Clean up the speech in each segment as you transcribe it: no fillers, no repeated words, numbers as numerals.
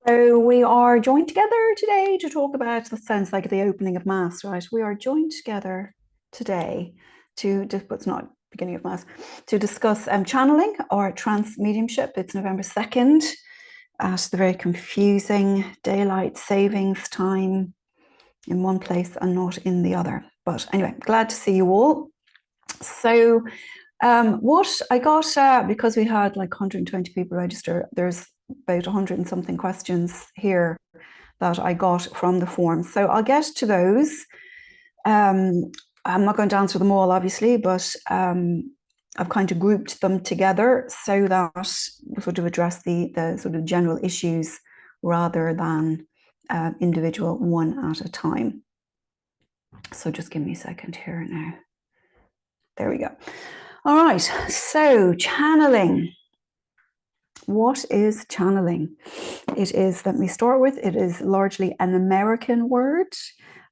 So we are joined together today to talk about, that sounds like the opening of Mass, right? We are joined together today but it's not beginning of Mass, to discuss channeling or trance mediumship. It's November 2nd at the very confusing daylight savings time in one place and not in the other. But anyway, glad to see you all. So what I got, because we had like 120 people register, there's about 100 and something questions here that I got from the form. So I'll get to those. I'm not going to answer them all, obviously, but I've kind of grouped them together so that we'll sort of address the sort of general issues rather than individual one at a time. So just give me a second here now. There we go. All right, so channeling. What is channeling? It is, let me start with, it is largely an American word.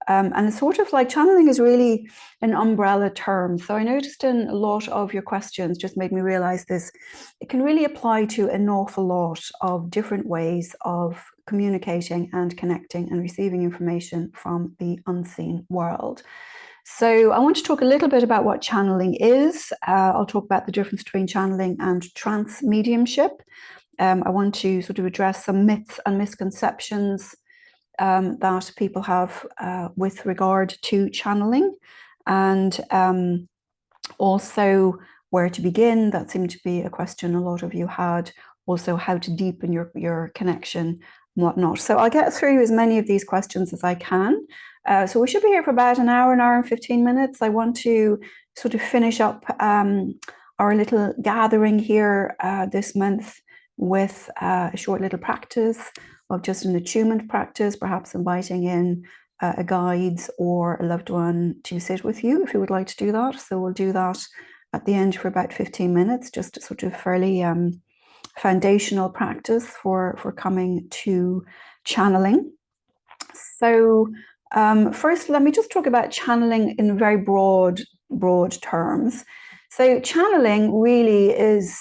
And it's sort of like channeling is really an umbrella term. So I noticed in a lot of your questions, just made me realize this, it can really apply to an awful lot of different ways of communicating and connecting and receiving information from the unseen world. So I want to talk a little bit about what channeling is. I'll talk about the difference between channeling and trance mediumship. I want to sort of address some myths and misconceptions that people have with regard to channeling, and also where to begin. That seemed to be a question a lot of you had. Also, how to deepen your connection and whatnot. So I'll get through as many of these questions as I can. So we should be here for about an hour and 15 minutes. I want to sort of finish up our little gathering here this month with a short little practice of just an attunement practice, perhaps inviting in a guide or a loved one to sit with you if you would like to do that. So we'll do that at the end for about 15 minutes, just a sort of fairly foundational practice for coming to channeling. So first, let me just talk about channeling in very broad terms. So channeling really is,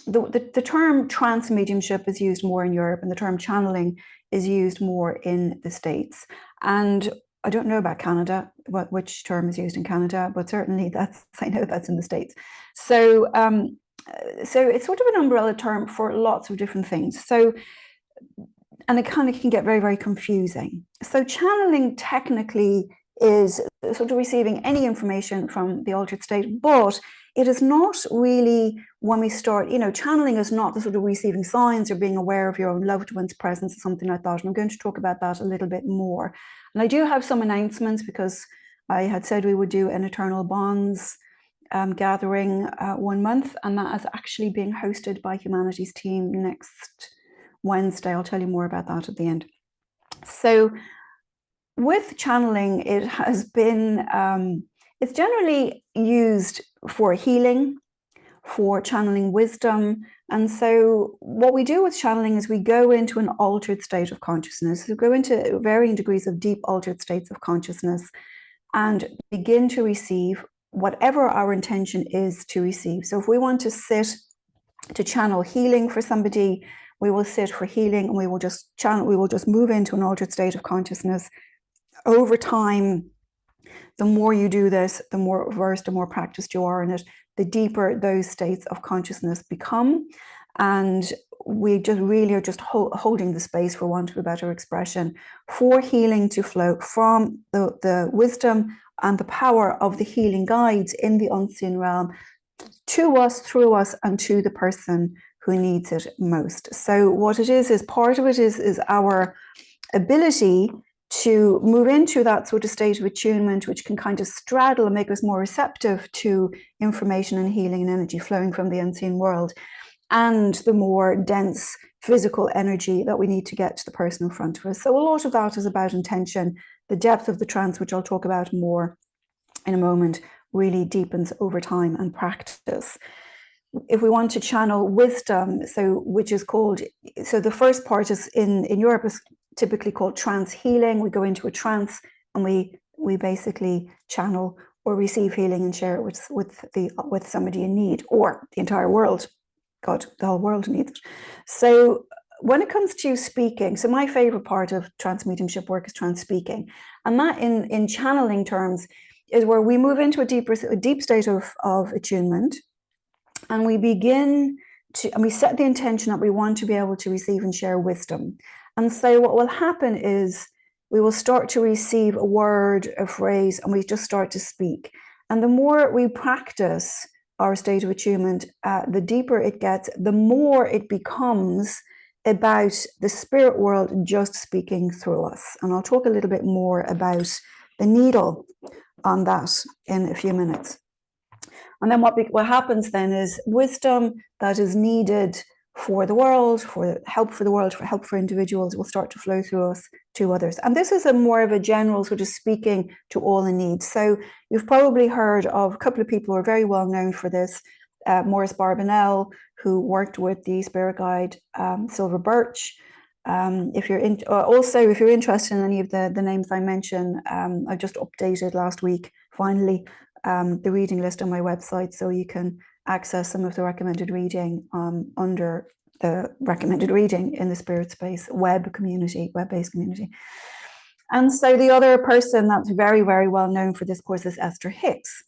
the term trance mediumship is used more in Europe, and the term channeling is used more in the States. And I don't know about Canada, which term is used in Canada, but certainly I know that's in the States. So so it's sort of an umbrella term for lots of different things. So, and it kind of can get very, very confusing. So channeling technically is sort of receiving any information from the altered state, but it is not really, when we start, channeling is not the sort of receiving signs or being aware of your own loved one's presence or something like that. And I'm going to talk about that a little bit more. And I do have some announcements, because I had said we would do an Eternal Bonds gathering 1 month, and that is actually being hosted by Humanity's team next Wednesday. I'll tell you more about that at the end. So with channeling, it has been, it's generally used for healing, for channeling wisdom. And so what we do with channeling is we go into an altered state of consciousness. We go into varying degrees of deep altered states of consciousness and begin to receive whatever our intention is to receive. So if we want to sit to channel healing for somebody, we will sit for healing, and we will just move into an altered state of consciousness. Over time, the more you do this, the more versed and more practiced you are in it, the deeper those states of consciousness become. And we just really are just holding the space, for want of a better expression, for healing to flow from the wisdom and the power of the healing guides in the unseen realm to us, through us, and to the person who needs it most. So what it is part of it is our ability to move into that sort of state of attunement, which can kind of straddle and make us more receptive to information and healing and energy flowing from the unseen world, and the more dense physical energy that we need to get to the person in front of us. So a lot of that is about intention. The depth of the trance, which I'll talk about more in a moment, really deepens over time and practice. If we want to channel wisdom, so the first part is in Europe is typically called trance healing. We go into a trance and we basically channel or receive healing and share it with somebody in need, or the entire world. God, the whole world needs it. So when it comes to speaking, so my favorite part of trance mediumship work is trance speaking. And that in channeling terms is where we move into a deep state of attunement, and we begin to, and we set the intention that we want to be able to receive and share wisdom. And so what will happen is we will start to receive a word, a phrase, and we just start to speak. And the more we practice our state of attunement, the deeper it gets, the more it becomes about the spirit world just speaking through us. And I'll talk a little bit more about the needle on that in a few minutes. And then what happens then is wisdom that is needed for the world, for help for the world, for help for individuals, will start to flow through us to others. And this is a more of a general sort of speaking to all in need. So you've probably heard of a couple of people who are very well known for this. Maurice Barbanel, who worked with the spirit guide Silver Birch. If you're interested in any of the names I mentioned, I just updated last week, finally, the reading list on my website, so you can access some of the recommended reading under the recommended reading in the spirit space web-based community. And so the other person that's very, very well known for this course is Esther Hicks.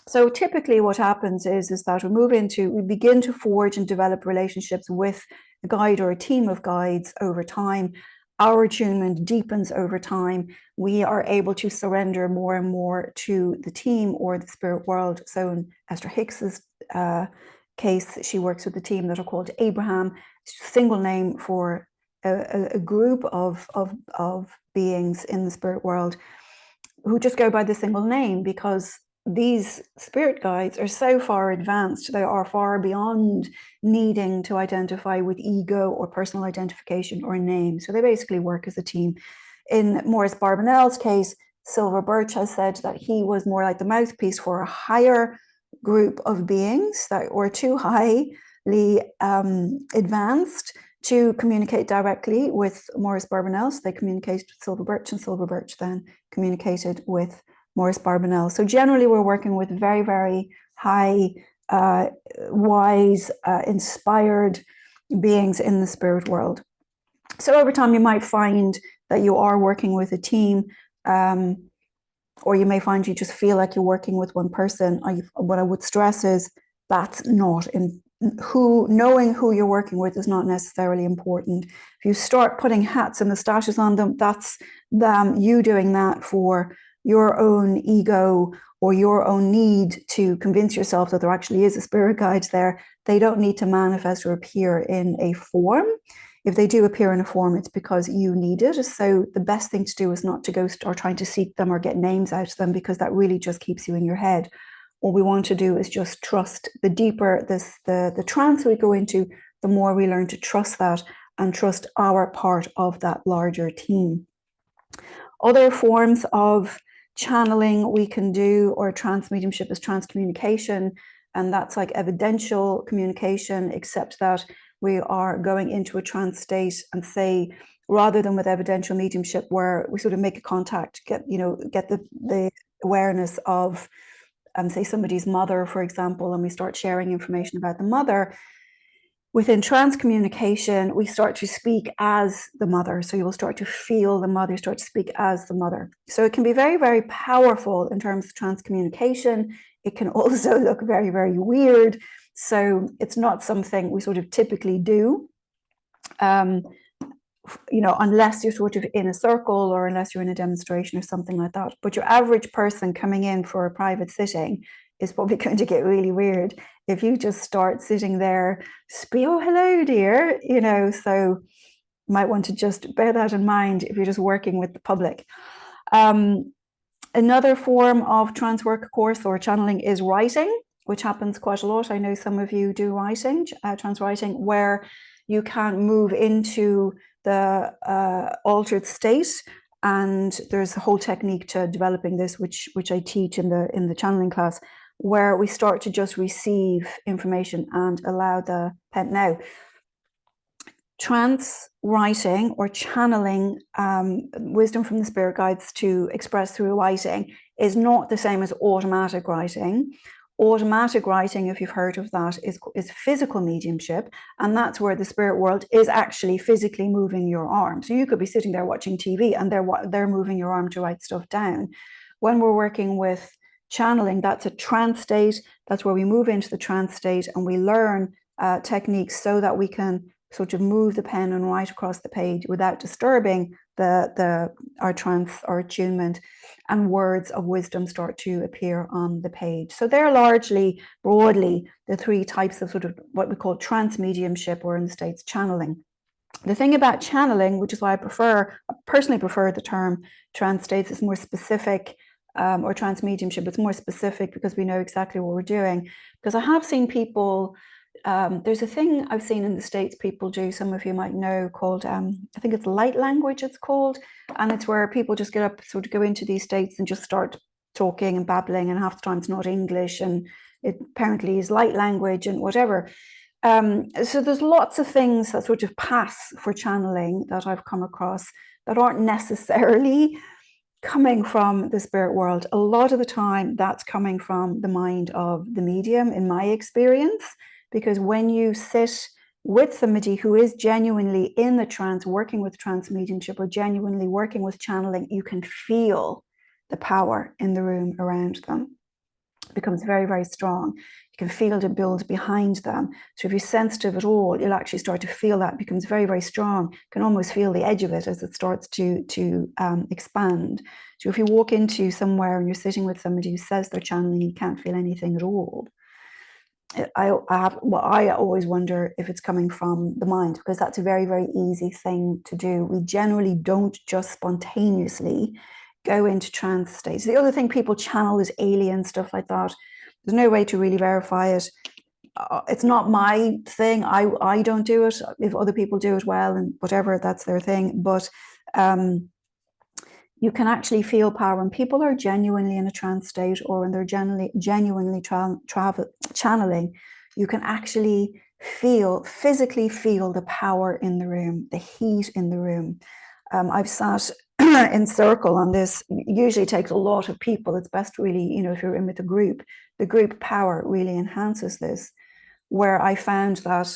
So typically what happens is that we begin to forge and develop relationships with a guide or a team of guides over time. Our attunement deepens over time. We are able to surrender more and more to the team or the spirit world. So in Esther Hicks's case, she works with a team that are called Abraham, single name for a group of beings in the spirit world who just go by the single name, because these spirit guides are so far advanced, they are far beyond needing to identify with ego or personal identification or a name. So they basically work as a team. In Maurice Barbanel's case, Silver Birch has said that he was more like the mouthpiece for a higher group of beings that were too highly advanced to communicate directly with Maurice Barbanel. So they communicated with Silver Birch, and Silver Birch then communicated with Maurice Barbanel. So generally we're working with very, very high, wise, inspired beings in the spirit world. So over time you might find that you are working with a team, or you may find you just feel like you're working with one person. What I would stress is that's not knowing who you're working with is not necessarily important. If you start putting hats and moustaches on them, that's you doing that for your own ego or your own need to convince yourself that there actually is a spirit guide there. They don't need to manifest or appear in a form. If they do appear in a form, it's because you need it. So the best thing to do is not to go start trying to seek them or get names out of them, because that really just keeps you in your head. What we want to do is just trust. The deeper the trance we go into, the more we learn to trust that and trust our part of that larger team. Other forms of channeling we can do, or trance mediumship, is trance communication, and that's like evidential communication, except that we are going into a trance state, and say, rather than with evidential mediumship where we sort of make a contact, get the awareness of say somebody's mother, for example, and we start sharing information about the mother. Within trance communication, we start to speak as the mother. So you will start to feel the mother, start to speak as the mother. So it can be very, very powerful in terms of trance communication. It can also look very, very weird. So it's not something we sort of typically do, unless you're sort of in a circle or unless you're in a demonstration or something like that. But your average person coming in for a private sitting is probably going to get really weird if you just start sitting there, oh, hello, dear, so you might want to just bear that in mind if you're just working with the public. Another form of trance work, of course, or channeling, is writing, which happens quite a lot. I know some of you do writing, trance writing, where you can move into the altered state. And there's a whole technique to developing this, which I teach in the channeling class, where we start to just receive information and allow the pen. Now, trance writing or channeling wisdom from the spirit guides to express through writing is not the same as automatic writing. Automatic writing, if you've heard of that, is physical mediumship, and that's where the spirit world is actually physically moving your arm. So you could be sitting there watching TV and they're moving your arm to write stuff down. When we're working with channeling, that's a trance state. That's where we move into the trance state and we learn techniques so that we can sort of move the pen and write across the page without disturbing our trance or attunement, and words of wisdom start to appear on the page. So they're largely, broadly, the three types of sort of what we call trance mediumship, or in the States, channeling. The thing about channeling, which is why I personally prefer the term trance states, is more specific, or trance mediumship, it's more specific because we know exactly what we're doing. Because I have seen people, there's a thing I've seen in the States people do, some of you might know, called, I think it's light language it's called. And it's where people just get up, sort of go into these states and just start talking and babbling, and half the time it's not English, and it apparently is light language and whatever. So there's lots of things that sort of pass for channeling that I've come across that aren't necessarily coming from the spirit world. A lot of the time that's coming from the mind of the medium, in my experience, because when you sit with somebody who is genuinely in the trance, working with trance mediumship, or genuinely working with channeling, you can feel the power in the room around them. It becomes very, very strong. You can feel it build behind them. So if you're sensitive at all, you'll actually start to feel that. It becomes very, very strong. You can almost feel the edge of it as it starts to expand. So if you walk into somewhere and you're sitting with somebody who says they're channeling, you can't feel anything at all. I always wonder if it's coming from the mind, because that's a very, very easy thing to do. We generally don't just spontaneously go into trance states. The other thing people channel is alien stuff like that. There's no way to really verify it. It's not my thing. I don't do it. If other people do it well and whatever, that's their thing. But you can actually feel power when people are genuinely in a trance state, or when they're genuinely channeling. You can actually physically feel the power in the room, the heat in the room. I've sat in circle on this. Usually takes a lot of people. It's best really, if you're in with a group, the group power really enhances this. Where I found that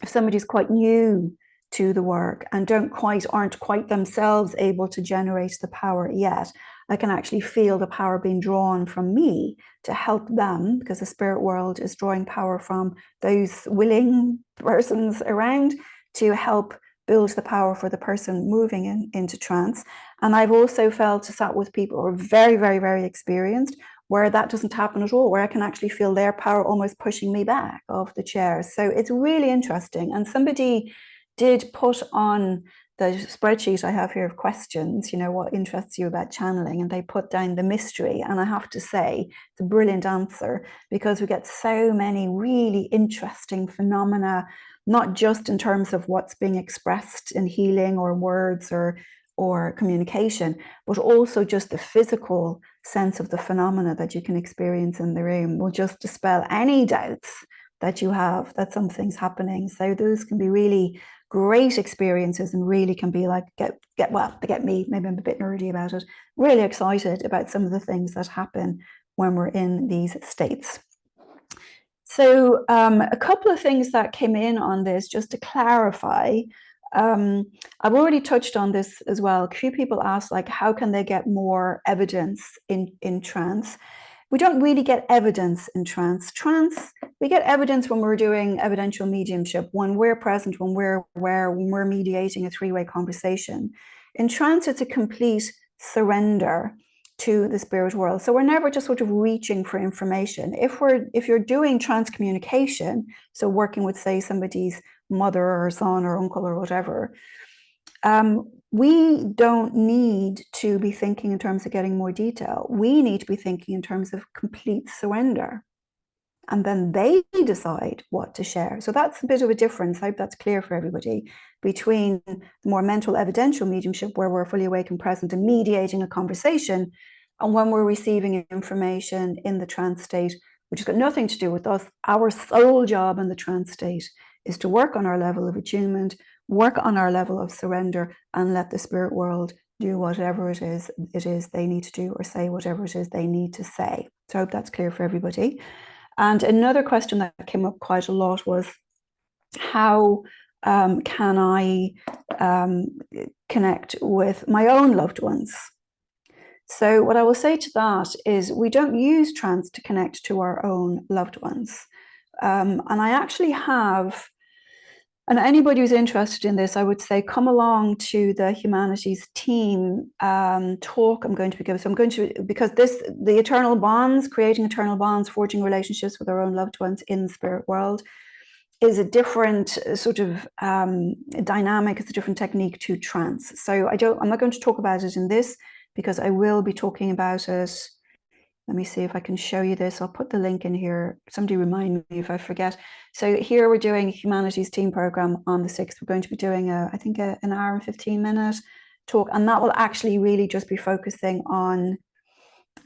if somebody's quite new to the work and aren't quite themselves able to generate the power yet, I can actually feel the power being drawn from me to help them, because the spirit world is drawing power from those willing persons around to help build the power for the person moving into trance. And I've also sat with people who are very, very, very experienced, where that doesn't happen at all, where I can actually feel their power almost pushing me back off the chair. So it's really interesting. And somebody did put on the spreadsheet I have here of questions, what interests you about channeling, and they put down the mystery. And I have to say, it's a brilliant answer, because we get so many really interesting phenomena, not just in terms of what's being expressed in healing or words or communication, but also just the physical sense of the phenomena that you can experience in the room will just dispel any doubts that you have that something's happening. So those can be really great experiences, and really can be like, they get me, maybe I'm a bit nerdy about it, really excited about some of the things that happen when we're in these states. So a couple of things that came in on this, just to clarify. I've already touched on this as well. A few people asked, how can they get more evidence in trance? We don't really get evidence in trance. We get evidence when we're doing evidential mediumship, when we're present, when we're aware, when we're mediating a three-way conversation. In trance, it's a complete surrender to the spirit world. So we're never just sort of reaching for information. If you're doing trance communication, so working with, say, somebody's mother or son or uncle or whatever, we don't need to be thinking in terms of getting more detail. We need to be thinking in terms of complete surrender. And then they decide what to share. So that's a bit of a difference. I hope that's clear for everybody, between the more mental evidential mediumship, where we're fully awake and present and mediating a conversation, and when we're receiving information in the trance state, which has got nothing to do with us. Our sole job in the trance state is to work on our level of attunement, work on our level of surrender, and let the spirit world do whatever it is they need to do, or say whatever it is they need to say. So I hope that's clear for everybody. And another question that came up quite a lot was, how can I connect with my own loved ones? So what I will say to that is, we don't use trance to connect to our own loved ones. And I actually have, and anybody who's interested in this, I would say come along to the humanities team talk I'm going to be giving. So I'm going to, because the eternal bonds, creating eternal bonds, forging relationships with our own loved ones in the spirit world, is a different sort of dynamic. It's a different technique to trance. So I'm not going to talk about it in this, because I will be talking about it. Let me see if I can show you this. I'll put the link in here. Somebody remind me if I forget. So here we're doing a humanities team program on the 6th. We're going to be doing I think an hour and 15-minute talk, and that will actually really just be focusing on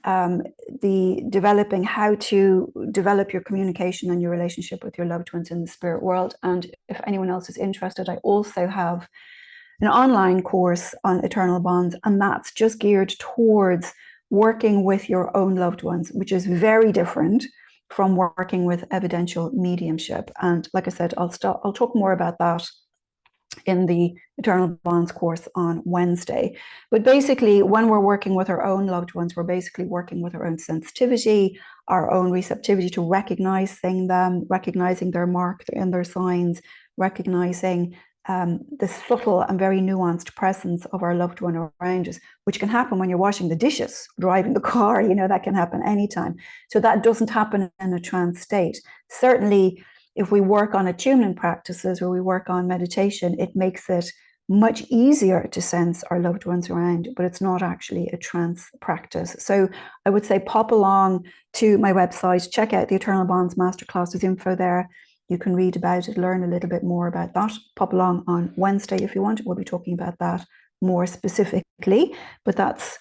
the developing, how to develop your communication and your relationship with your loved ones in the spirit world. And if anyone else is interested, I also have an online course on eternal bonds, and that's just geared towards working with your own loved ones, which is very different from working with evidential mediumship. And like I said, I'll talk more about that in the Eternal Bonds course on Wednesday. But basically, when we're working with our own loved ones, we're basically working with our own sensitivity, our own receptivity to recognizing them, recognizing their mark and their signs, recognizing the subtle and very nuanced presence of our loved one around us, which can happen when you're washing the dishes, driving the car, that can happen anytime. So that doesn't happen in a trance state. Certainly, if we work on attunement practices or we work on meditation, it makes it much easier to sense our loved ones around, but it's not actually a trance practice. So I would say pop along to my website, check out the Eternal Bonds Masterclass. There's info there. You can read about it, learn a little bit more about that. Pop along on Wednesday if you want. We'll be talking about that more specifically, but that's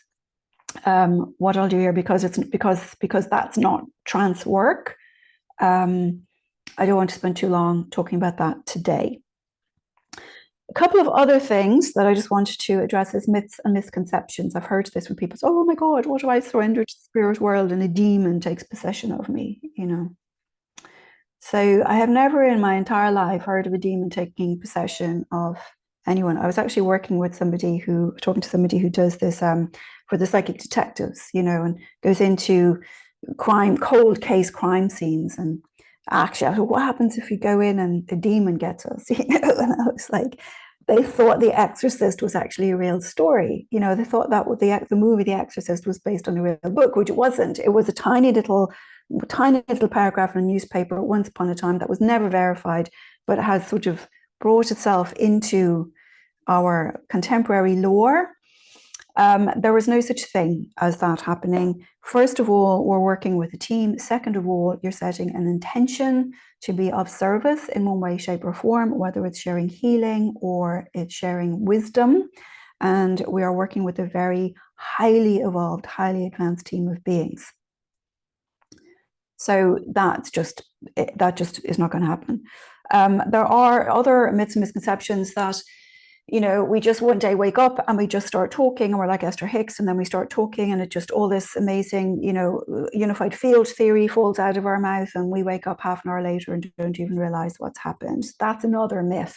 what I'll do here, because that's not trance work. I don't want to spend too long talking about that today. A couple of other things that I just wanted to address is myths and misconceptions. I've heard this from people. So, oh my God, what do I surrender to the spirit world and a demon takes possession of me, So I have never in my entire life heard of a demon taking possession of anyone. I was actually talking to somebody who does this for the psychic detectives, and goes into cold case crime scenes. And actually, I thought, what happens if you go in and the demon gets us? And I was like, they thought The Exorcist was actually a real story. They thought that the movie The Exorcist was based on a real book, which it wasn't. It was a tiny little paragraph in a newspaper once upon a time that was never verified, but it has sort of brought itself into our contemporary lore. There was no such thing as that happening. First of all, we're working with a team. Second of all, you're setting an intention to be of service in one way, shape, or form, whether it's sharing healing or it's sharing wisdom. And we are working with a very highly evolved, highly advanced team of beings. So that just is not going to happen. There are other myths and misconceptions that, we just one day wake up and we just start talking, and we're like Esther Hicks, and then we start talking and it just, all this amazing, unified field theory falls out of our mouth, and we wake up half an hour later and don't even realize what's happened. That's another myth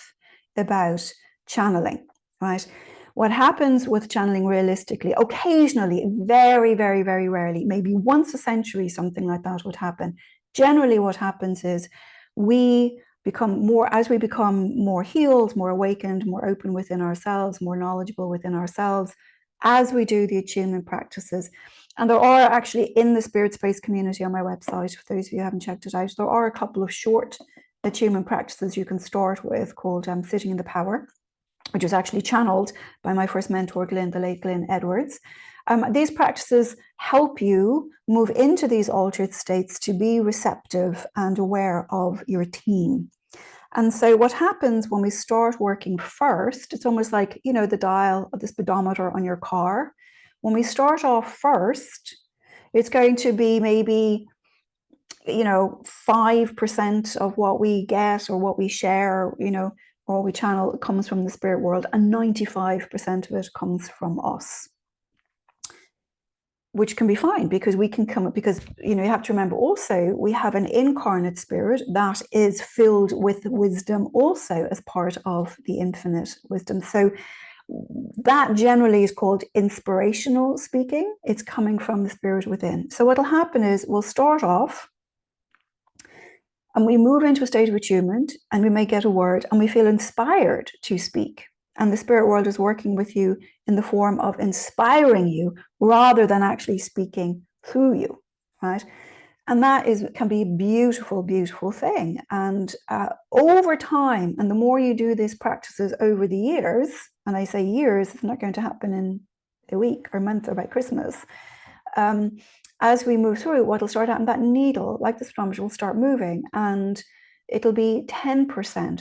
about channeling, right? What happens with channeling realistically, occasionally, very, very, very rarely, maybe once a century, something like that would happen. Generally, what happens is as we become more healed, more awakened, more open within ourselves, more knowledgeable within ourselves, as we do the attunement practices. And there are actually, in the Spirit Space community on my website, for those of you who haven't checked it out, there are a couple of short attunement practices you can start with called Sitting in the Power, which was actually channeled by my first mentor, the late Glyn Edwards. These practices help you move into these altered states to be receptive and aware of your team. And so what happens when we start working first, it's almost like, the dial of the speedometer on your car. When we start off first, it's going to be maybe 5% of what we get or what we share, or we channel comes from the spirit world, and 95% of it comes from us, which can be fine because we can come up, because you have to remember also we have an incarnate spirit that is filled with wisdom also as part of the infinite wisdom. So that generally is called inspirational speaking. It's coming from the spirit within. So what'll happen is we'll start off and we move into a state of attunement, and we may get a word and we feel inspired to speak. And the spirit world is working with you in the form of inspiring you rather than actually speaking through you, right? And that can be a beautiful, beautiful thing. And over time, and the more you do these practices over the years, and I say years, it's not going to happen in a week or a month or by Christmas. As we move through, what'll start out, and that needle, like the speedometer, will start moving, and it'll be 10%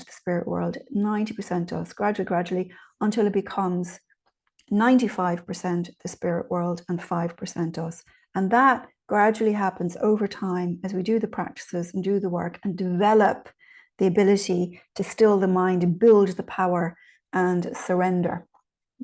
the spirit world, 90% us, gradually, until it becomes 95% the spirit world and 5% us. And that gradually happens over time as we do the practices and do the work and develop the ability to still the mind and build the power and surrender.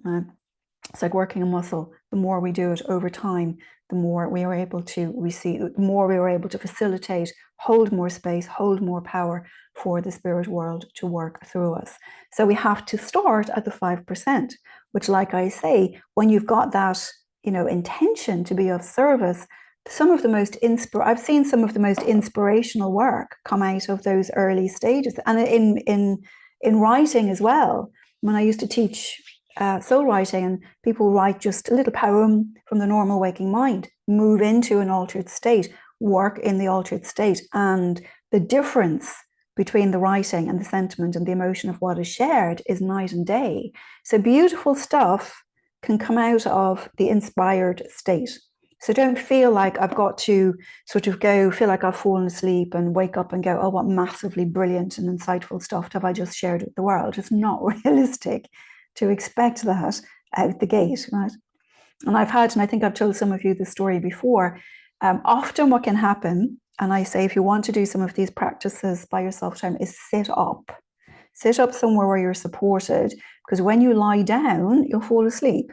It's like working a muscle. The more we do it over time, the more we are able to receive, the more we are able to facilitate, hold more space, hold more power for the spirit world to work through us. So we have to start at the 5%, which, like I say, when you've got that, intention to be of service, I've seen some of the most inspirational work come out of those early stages, and in writing as well. When I used to teach soul writing, and people write just a little poem from the normal waking mind, move into an altered state, work in the altered state, and the difference between the writing and the sentiment and the emotion of what is shared is night and day. So beautiful stuff can come out of the inspired state. So don't feel like I've got to sort of feel like I've fallen asleep and wake up and go, oh, what massively brilliant and insightful stuff have I just shared with the world? It's not realistic to expect that out the gate, right? And I think I've told some of you the story before. Often what can happen, and I say if you want to do some of these practices by yourself time, is sit up somewhere where you're supported, because when you lie down, you'll fall asleep.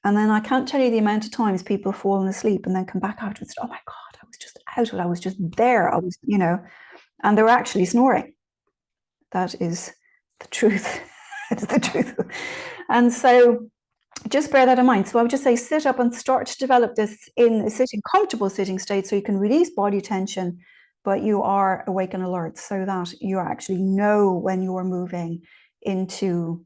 And then I can't tell you the amount of times people have fallen asleep and then come back afterwards. Oh my God, I was just out. I was just there. And they're actually snoring. That is the truth. It's the truth. And so just bear that in mind. So I would just say sit up and start to develop this in a comfortable sitting state, so you can release body tension, but you are awake and alert, so that you actually know when you are moving into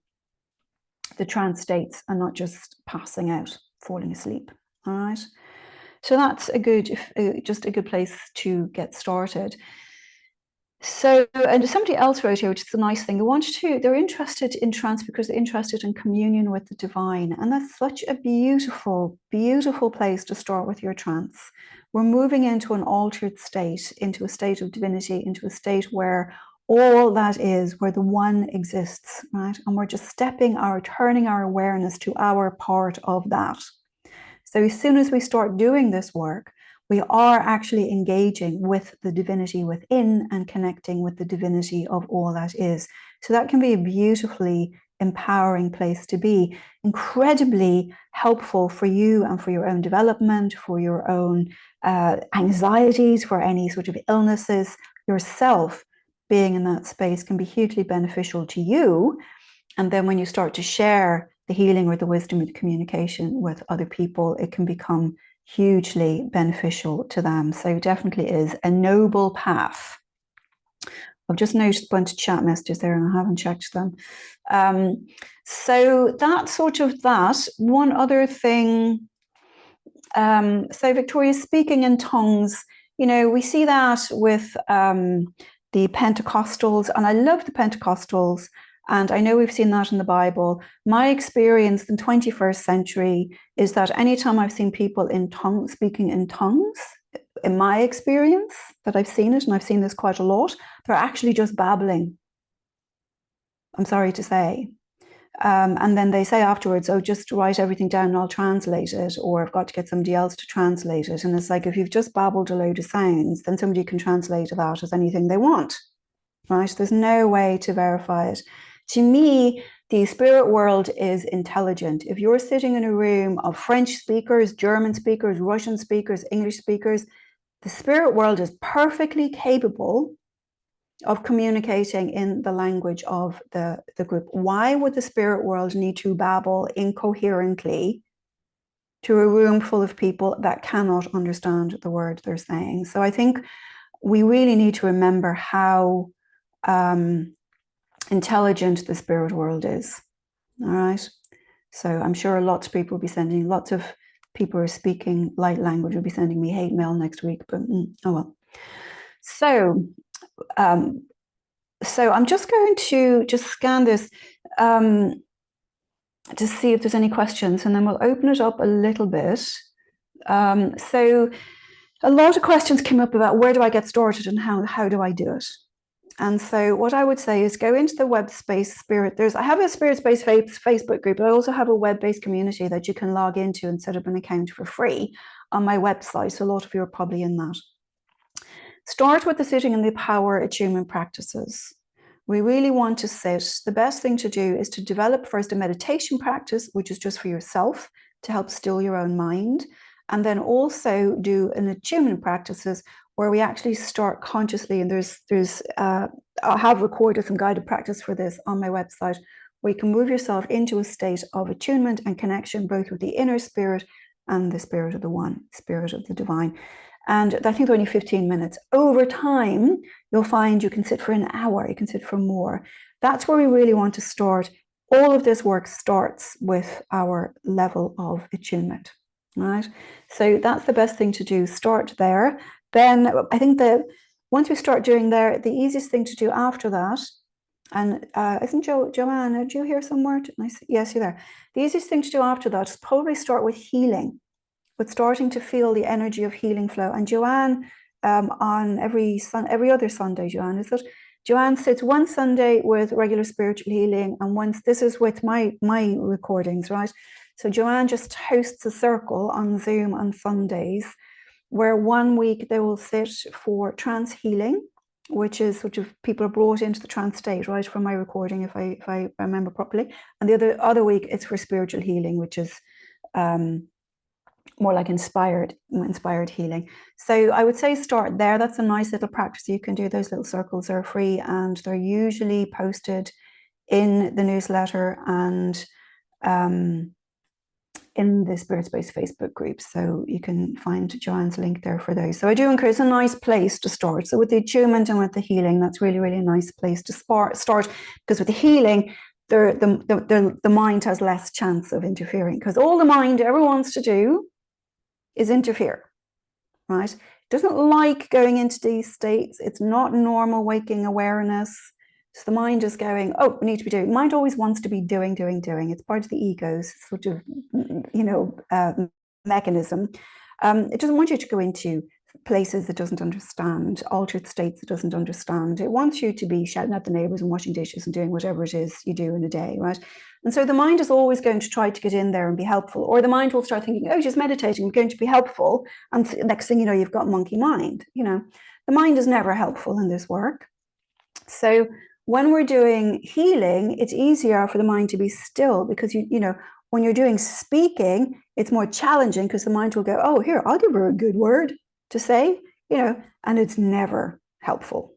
the trance states and not just passing out, falling asleep. All right. So that's just a good place to get started. So, and somebody else wrote here, which is a nice thing. They're interested in trance because they're interested in communion with the divine. And that's such a beautiful, beautiful place to start with your trance. We're moving into an altered state, into a state of divinity, into a state where all that is, where the one exists, right? And we're just turning our awareness to our part of that. So as soon as we start doing this work, we are actually engaging with the divinity within and connecting with the divinity of all that is. So that can be a beautifully empowering place to be, incredibly helpful for you and for your own development, for your own anxieties, for any sort of illnesses. Yourself being in that space can be hugely beneficial to you. And then when you start to share the healing or the wisdom or the communication with other people, it can become hugely beneficial to them. So definitely is a noble path. I've just noticed a bunch of chat messages there and I haven't checked them. So that's sort of that. One other thing, so Victoria, speaking in tongues, we see that with the Pentecostals, and I love the Pentecostals. And I know we've seen that in the Bible. My experience in the 21st century is that anytime I've seen people speaking in tongues, in my experience, that I've seen it, and I've seen this quite a lot, they're actually just babbling. I'm sorry to say. And then they say afterwards, oh, just write everything down and I'll translate it, or I've got to get somebody else to translate it. And it's like, if you've just babbled a load of sounds, then somebody can translate that as anything they want, right? There's no way to verify it. To me, the spirit world is intelligent. If you're sitting in a room of French speakers, German speakers, Russian speakers, English speakers, the spirit world is perfectly capable of communicating in the language of the group. Why would the spirit world need to babble incoherently to a room full of people that cannot understand the word they're saying? So I think we really need to remember how intelligent the spirit world is. All right. So I'm sure lots of people will be sending, lots of people who are speaking light language will be sending me hate mail next week, but oh well. So I'm just going to scan this to see if there's any questions, and then we'll open it up a little bit. So a lot of questions came up about where do I get started and how do I do it? And so what I would say is go into the web space spirit. I have a spirit space Facebook group, but I also have a web-based community that you can log into and set up an account for free on my website. So a lot of you are probably in that. Start with the sitting in the power attunement practices. We really want to sit. The best thing to do is to develop first a meditation practice, which is just for yourself to help still your own mind. And then also do an attunement practices where we actually start consciously, and I have recorded some guided practice for this on my website, where you can move yourself into a state of attunement and connection, both with the inner spirit and the spirit of the one, spirit of the divine. And I think they're only 15 minutes. Over time, you'll find you can sit for an hour, you can sit for more. That's where we really want to start. All of this work starts with our level of attunement, right? So that's the best thing to do, start there. Then I think that once we start doing there, the easiest thing to do after that, and isn't Joanne, are you here somewhere? Nice. Yes, you're there. The easiest thing to do after that is probably start with healing, with starting to feel the energy of healing flow. And Joanne, on every other Sunday, Joanne, is it? Joanne sits one Sunday with regular spiritual healing, and once this is with my recordings, right? So Joanne just hosts a circle on Zoom on Sundays, where 1 week they will sit for trance healing, which is sort of people are brought into the trance state, right, from my recording, if I remember properly. And the other week it's for spiritual healing, which is more like inspired healing. So I would say start there. That's a nice little practice you can do. Those little circles are free, and they're usually posted in the newsletter and in the Spirit Space Facebook group. So you can find Joanne's link there for those. So I do encourage, it's a nice place to start. So with the attunement and with the healing, that's really, really a nice place to start, because with the healing, the mind has less chance of interfering, because all the mind ever wants to do is interfere, right? It doesn't like going into these states. It's not normal waking awareness. So the mind is going, oh, we need to be doing. Mind always wants to be doing. It's part of the ego's sort of, mechanism. It doesn't want you to go into places it doesn't understand, altered states it doesn't understand. It wants you to be shouting at the neighbors and washing dishes and doing whatever it is you do in a day, right? And so the mind is always going to try to get in there and be helpful, or the mind will start thinking, oh, she's meditating, I'm going to be helpful, and next thing you know, you've got monkey mind. The mind is never helpful in this work. So when we're doing healing, it's easier for the mind to be still, because when you're doing speaking, it's more challenging, because the mind will go, oh, here, I'll give her a good word to say, and it's never helpful,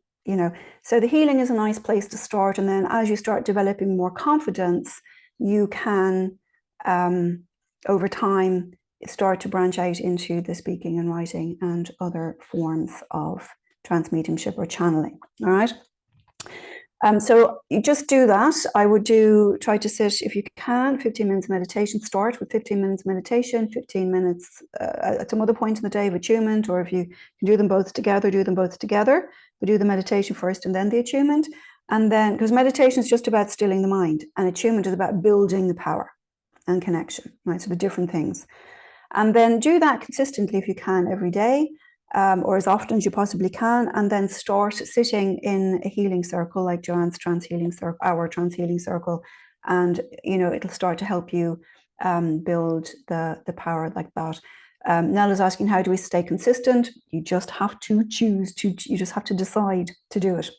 So the healing is a nice place to start. And then as you start developing more confidence, you can, over time, start to branch out into the speaking and writing and other forms of trance mediumship or channeling. All right. So you just do that. I would try to sit, if you can, 15 minutes meditation. Start with 15 minutes meditation, 15 minutes at some other point in the day of attunement, or if you can do them both together, do them both together. But do the meditation first and then the attunement. And then, because meditation is just about stilling the mind, and attunement is about building the power and connection, right? So the different things. And then do that consistently if you can every day. Or as often as you possibly can, and then start sitting in a healing circle like Joanne's trance healing circle, our trance healing circle, and it'll start to help you build the power like that. Nella's asking, how do we stay consistent? You just have to choose to. You just have to decide to do it.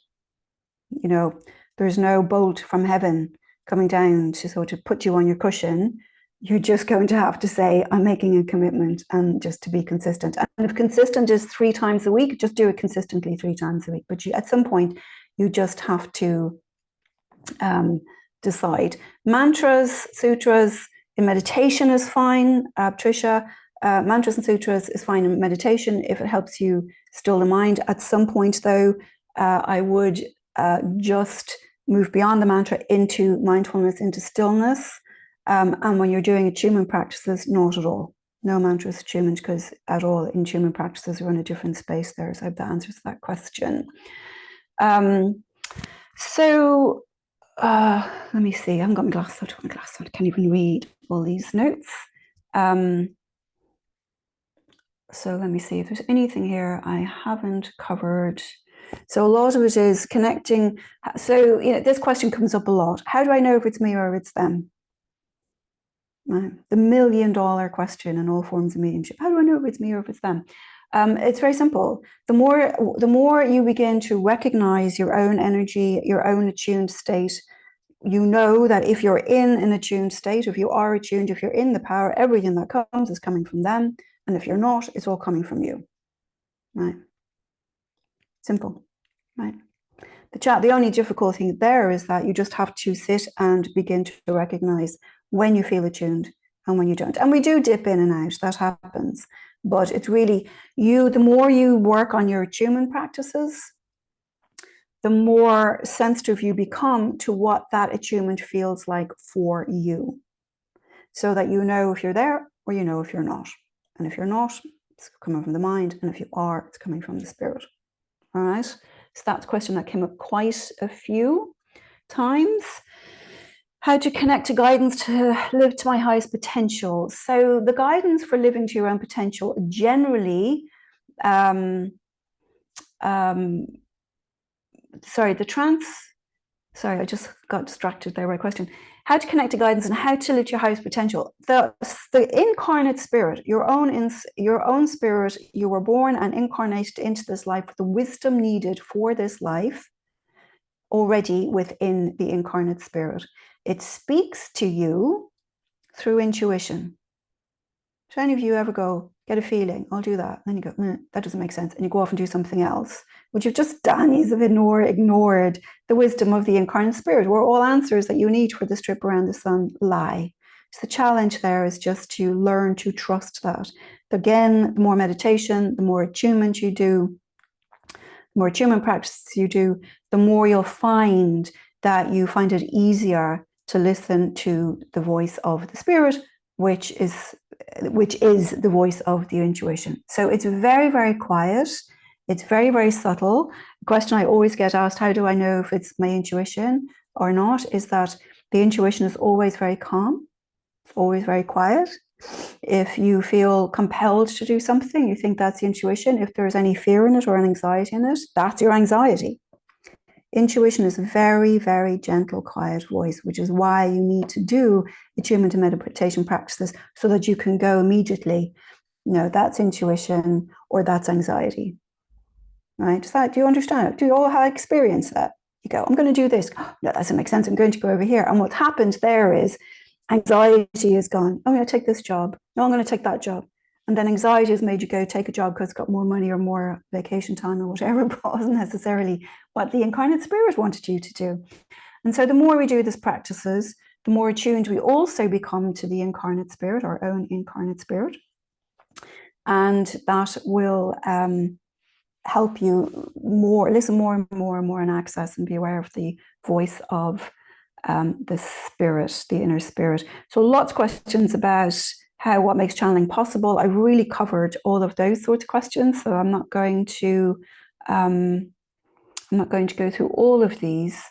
There's no bolt from heaven coming down to sort of put you on your cushion. You're just going to have to say, I'm making a commitment, and just to be consistent. And if consistent is 3 times a week, just do it consistently 3 times a week. But at some point, you just have to decide. Mantras, sutras in meditation is fine, Tricia. Mantras and sutras is fine in meditation if it helps you still the mind. At some point, though, I would just move beyond the mantra into mindfulness, into stillness. And when you're doing attunement practices, not at all. No mantras attunement, because at all in attunement practices we're in a different space there. So I hope that answers that question. Let me see. I haven't got my glass on. I can't even read all these notes. So let me see if there's anything here I haven't covered. So a lot of it is connecting. So, this question comes up a lot. How do I know if it's me or if it's them? Right. The $1 million question in all forms of mediumship. How do I know if it's me or if it's them? It's very simple. The more you begin to recognize your own energy, your own attuned state, you know that if you're in an attuned state, if you are attuned, if you're in the power, everything that comes is coming from them. And if you're not, it's all coming from you. Right? Simple. Right? The only difficult thing there is that you just have to sit and begin to recognize when you feel attuned and when you don't. And we do dip in and out, that happens. But it's really the more you work on your attunement practices, the more sensitive you become to what that attunement feels like for you. So that you know if you're there or you know if you're not. And if you're not, it's coming from the mind. And if you are, it's coming from the spirit. All right. So that's a question that came up quite a few times. How to connect to guidance to live to my highest potential. So the guidance for living to your own potential generally, sorry, I just got distracted there by a question. How to connect to guidance and how to live to your highest potential. The incarnate spirit, your own spirit, you were born and incarnated into this life with the wisdom needed for this life already within the incarnate spirit. It speaks to you through intuition. Do any of you ever go, get a feeling, I'll do that? And then you go, that doesn't make sense. And you go off and do something else. What you've just done is ignored the wisdom of the incarnate spirit, where all answers that you need for this trip around the sun lie. So the challenge there is just to learn to trust that. Again, the more meditation, the more attunement you do, the more attunement practices you do, the more you'll find that you find it easier to listen to the voice of the spirit, which is the voice of the intuition. So it's very, very quiet. It's very, very subtle. The question I always get asked, how do I know if it's my intuition or not, is that the intuition is always very calm. It's always very quiet. If you feel compelled to do something, you think that's the intuition. If there's any fear in it or an anxiety in it, that's your anxiety. Intuition is a very, very gentle, quiet voice, which is why you need to do attunement and meditation practices so that you can go immediately, that's intuition or that's anxiety. Right? Do you understand it? Do you all have experience that? You go, I'm going to do this. No, that doesn't make sense. I'm going to go over here. And what happened there is anxiety is gone. I'm going to take this job. No, I'm going to take that job. And then anxiety has made you go take a job because it's got more money or more vacation time or whatever, but wasn't necessarily what the incarnate spirit wanted you to do. And so the more we do these practices, the more attuned we also become to the incarnate spirit, our own incarnate spirit. And that will help you listen more and more and more and access and be aware of the voice of the spirit, the inner spirit. So lots of questions about what makes channeling possible. I really covered all of those sorts of questions, so I'm not going to go through all of these.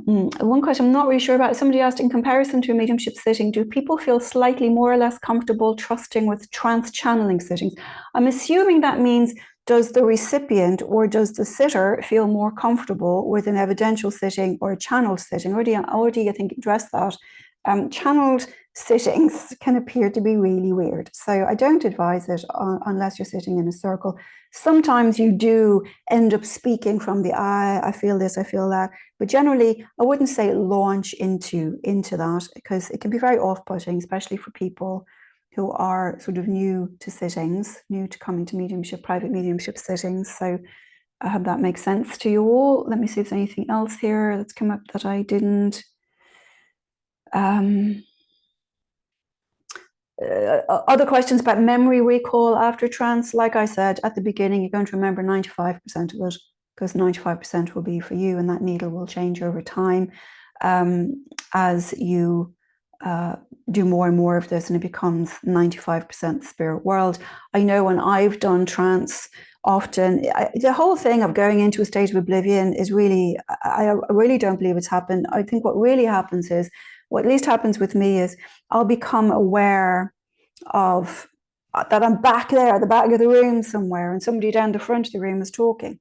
One question I'm not really sure about. Somebody asked, in comparison to a mediumship sitting, do people feel slightly more or less comfortable trusting with trance channeling sittings? I'm assuming that means, does the recipient or does the sitter feel more comfortable with an evidential sitting or a channeled sitting? Already I think addressed that. channeled sittings can appear to be really weird. So I don't advise it unless you're sitting in a circle. Sometimes you do end up speaking from the I feel this, I feel that. But generally, I wouldn't say launch into that, because it can be very off-putting, especially for people who are sort of new to sittings, new to coming to mediumship, private mediumship sittings. So I hope that makes sense to you all. Let me see if there's anything else here that's come up that I didn't. Other questions about memory recall after trance. Like I said at the beginning, you're going to remember 95% of it, because 95% will be for you, and that needle will change over time as you do more and more of this, and it becomes 95% spirit world. I know when I've done trance, often the whole thing of going into a state of oblivion is really, I really don't believe it's happened. I think what really happens is, what at least happens with me, is I'll become aware of that I'm back there at the back of the room somewhere, and somebody down the front of the room is talking.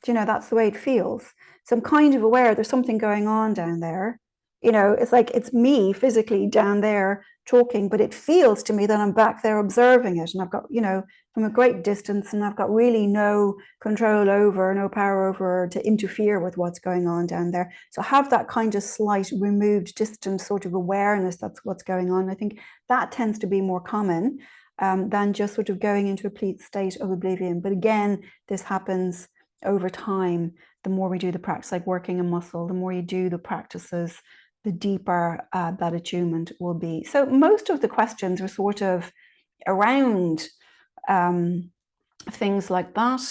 Do you know, that's the way it feels. So I'm kind of aware there's something going on down there. You know, it's like it's me physically down there talking, but it feels to me that I'm back there observing it. And I've got, you know, from a great distance, and I've got really no control over, no power over to interfere with what's going on down there. So I have that kind of slight removed, distant sort of awareness that's what's going on. I think that tends to be more common than just sort of going into a complete state of oblivion. But again, this happens over time. The more we do the practice, like working a muscle, the more you do the practices, the deeper that attunement will be. So most of the questions are sort of around things like that.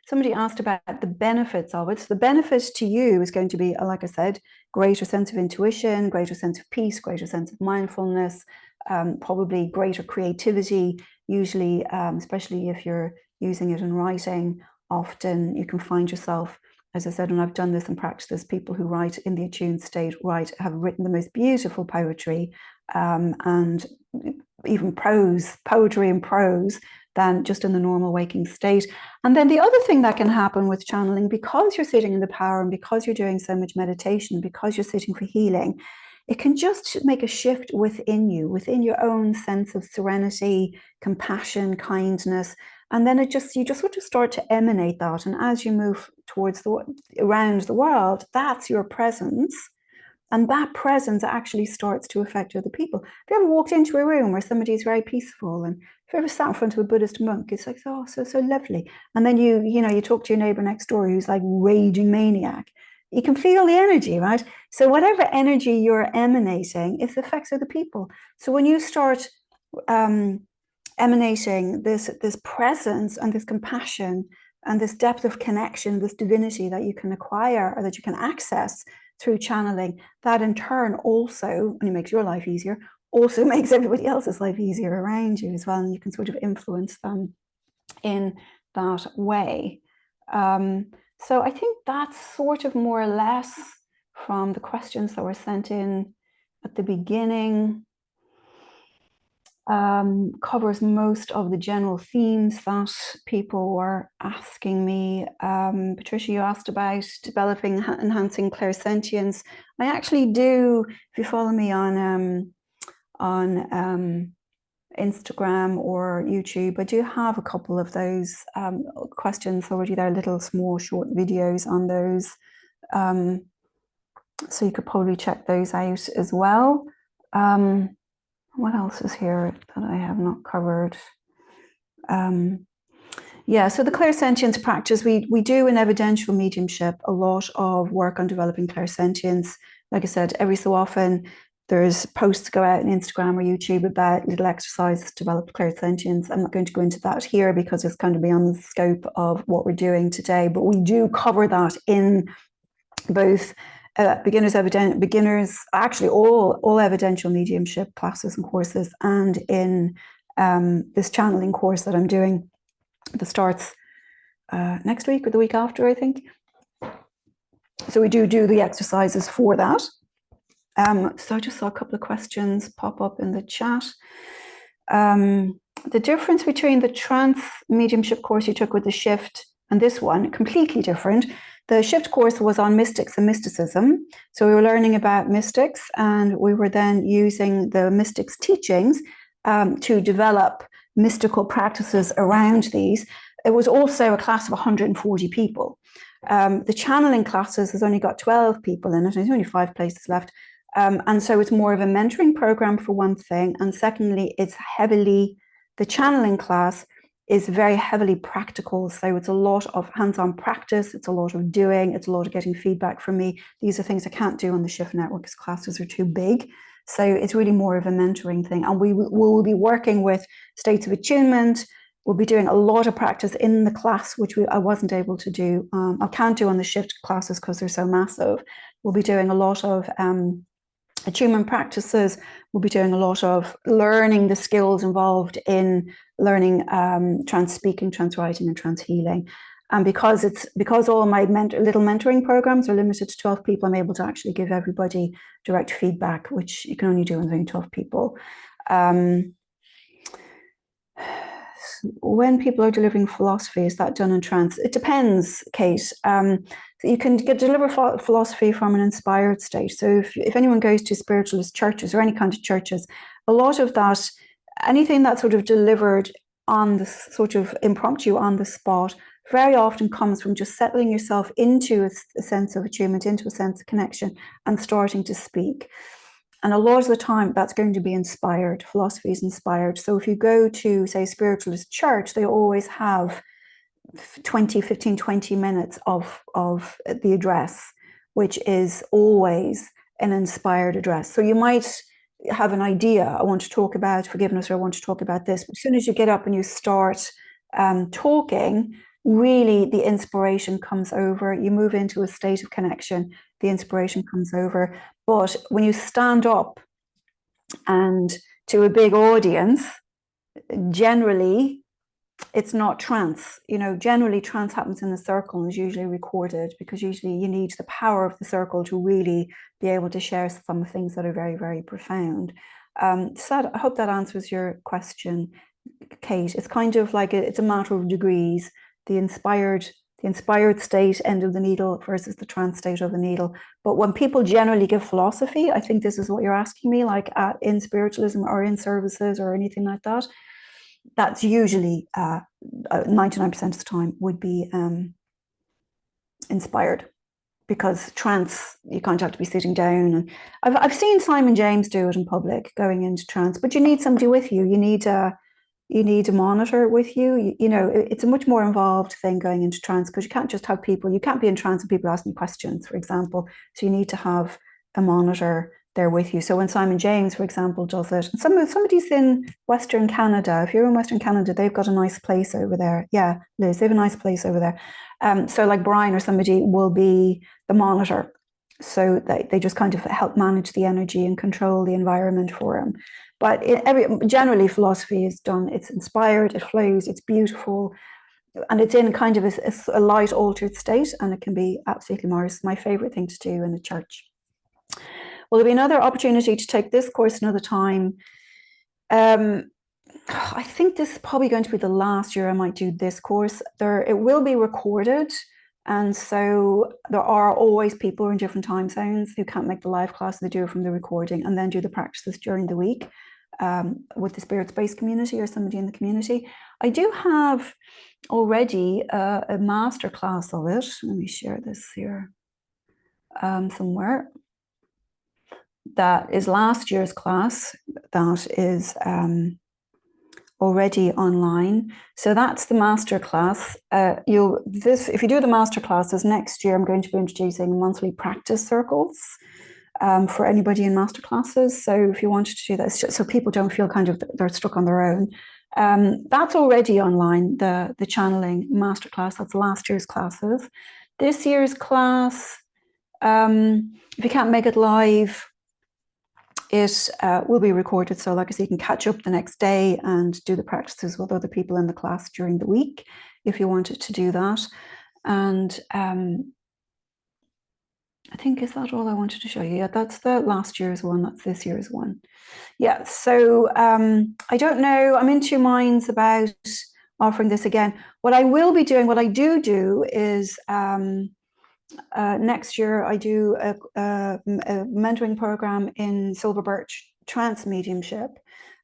Somebody asked about the benefits of it. So the benefit to you is going to be, like I said, greater sense of intuition, greater sense of peace, greater sense of mindfulness, probably greater creativity, usually, especially if you're using it in writing. Often you can find yourself, as I said, and I've done this in practice, people who write in the attuned state have written the most beautiful poetry, and even poetry and prose, than just in the normal waking state. And then the other thing that can happen with channeling, because you're sitting in the power, and because you're doing so much meditation, because you're sitting for healing, it can just make a shift within you, within your own sense of serenity, compassion, kindness. And then you just sort of start to emanate that. And as you move towards around the world, that's your presence. And that presence actually starts to affect other people. Have you ever walked into a room where somebody is very peaceful, and if you ever sat in front of a Buddhist monk, it's like, oh, so lovely. And then you talk to your neighbor next door who's like raging maniac. You can feel the energy, right? So whatever energy you're emanating, it affects other people. So when you start emanating this presence and this compassion and this depth of connection, this divinity that you can acquire or that you can access through channeling, that in turn also, and it makes your life easier, also makes everybody else's life easier around you as well, and you can sort of influence them in that way. So I think that's sort of more or less from the questions that were sent in at the beginning. Covers most of the general themes that people were asking me. Patricia, you asked about developing, enhancing clairsentience. I actually do, if you follow me on Instagram or YouTube, I do have a couple of those questions already. There are little small short videos on those. So you could probably check those out as well. What else is here that I have not covered? Yeah, so the clairsentience practice, we do in evidential mediumship a lot of work on developing clairsentience. Like I said, every so often there's posts go out on Instagram or YouTube about little exercises to develop clairsentience. I'm not going to go into that here because it's kind of beyond the scope of what we're doing today, but we do cover that in both beginners, actually all evidential mediumship classes and courses, and in this channeling course that I'm doing that starts next week or the week after, I think. So we do the exercises for that. So I just saw a couple of questions pop up in the chat. The difference between the trance mediumship course you took with the shift and this one, completely different. The shift course was on mystics and mysticism. So we were learning about mystics, and we were then using the mystics' teachings to develop mystical practices around these. It was also a class of 140 people. The channeling classes has only got 12 people in it, and there's only 5 places left. And so it's more of a mentoring program for one thing. And secondly, the channeling class is very heavily practical. So it's a lot of hands-on practice. It's a lot of doing. It's a lot of getting feedback from me. These are things I can't do on the Shift Network because classes are too big. So it's really more of a mentoring thing. And we will be working with states of attunement. We'll be doing a lot of practice in the class, which I wasn't able to do. I can't do on the Shift classes because they're so massive. We'll be doing a lot of attunement practices. We'll be doing a lot of learning the skills involved in learning trance speaking, trance writing, and trance healing. And because all my little mentoring programs are limited to 12 people, I'm able to actually give everybody direct feedback, which you can only do when there's 12 people. When people are delivering philosophy, is that done in trance? It depends, Kate. You can deliver philosophy from an inspired state. So if anyone goes to spiritualist churches or any kind of churches, a lot of that, anything that's sort of delivered on the sort of impromptu on the spot, very often comes from just settling yourself into a sense of attunement, into a sense of connection, and starting to speak. And a lot of the time, that's going to be inspired. Philosophy is inspired. So if you go to, say, a spiritualist church, they always have 20 minutes of the address, which is always an inspired address. So you might have an idea, I want to talk about forgiveness, or I want to talk about this. But as soon as you get up and you start talking, really the inspiration comes over. You move into a state of connection, the inspiration comes over. But when you stand up and to a big audience, generally it's not trance. Generally trance happens in a circle and is usually recorded, because usually you need the power of the circle to really be able to share some things that are very, very profound. So I hope that answers your question, Kate. It's kind of like it's a matter of degrees. The inspired state, end of the needle, versus the trance state of the needle. But when people generally give philosophy, I think this is what you're asking me, like in spiritualism or in services or anything like that, that's usually 99% of the time would be inspired, because trance, you kind of have to be sitting down. And I've seen Simon James do it in public, going into trance, but you need somebody with you. You need a monitor with you. It's a much more involved thing going into trance, because you can't just have people, you can't be in trance and people asking questions, for example. So you need to have a monitor there with you. So when Simon James, for example, does it, and somebody's in Western Canada, if you're in Western Canada, they've got a nice place over there. Yeah, Liz, they have a nice place over there. So like Brian or somebody will be the monitor. So they just kind of help manage the energy and control the environment for him. But generally philosophy is done, it's inspired, it flows, it's beautiful, and it's in kind of a light altered state, and it can be absolutely marvelous. My favorite thing to do in the church. Will there be another opportunity to take this course another time? I think this is probably going to be the last year I might do this course. It will be recorded, and so there are always people in different time zones who can't make the live class. They do it from the recording and then do the practices during the week with the Spirit Space community or somebody in the community. I do have already a master class of it. Let me share this here somewhere. That is last year's class. That is already online. So that's the master class. If you do the master classes next year, I'm going to be introducing monthly practice circles for anybody in master classes. So if you wanted to do that, so people don't feel kind of they're stuck on their own. That's already online, the channeling masterclass. That's last year's classes. This year's class, if you can't make it live, it will be recorded. So like I say, you can catch up the next day and do the practices with other people in the class during the week, if you wanted to do that. And I think, is that all I wanted to show you? Yeah, that's the last year's one. That's this year's one. Yeah, so I don't know. I'm in two minds about offering this again. What I will be doing, what I do is next year I do a mentoring program in Silver Birch Trance Mediumship,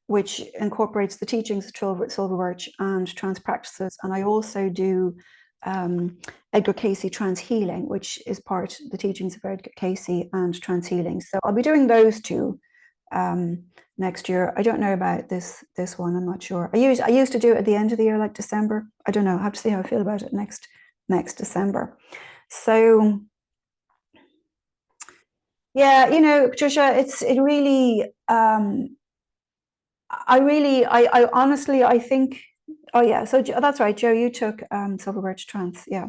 which incorporates the teachings of Silver Birch and trance practices. And I also do Edgar Cayce Trance Healing, which is part of the teachings of Edgar Cayce and trance healing. So I'll be doing those two next year. I don't know about this one. I'm not sure. I used to do it at the end of the year, like December. I don't know. I have to see how I feel about it next December. So yeah, you know, Patricia, it really I honestly I think, oh yeah, so that's right, Joe, you took Silver Birch Trance, yeah.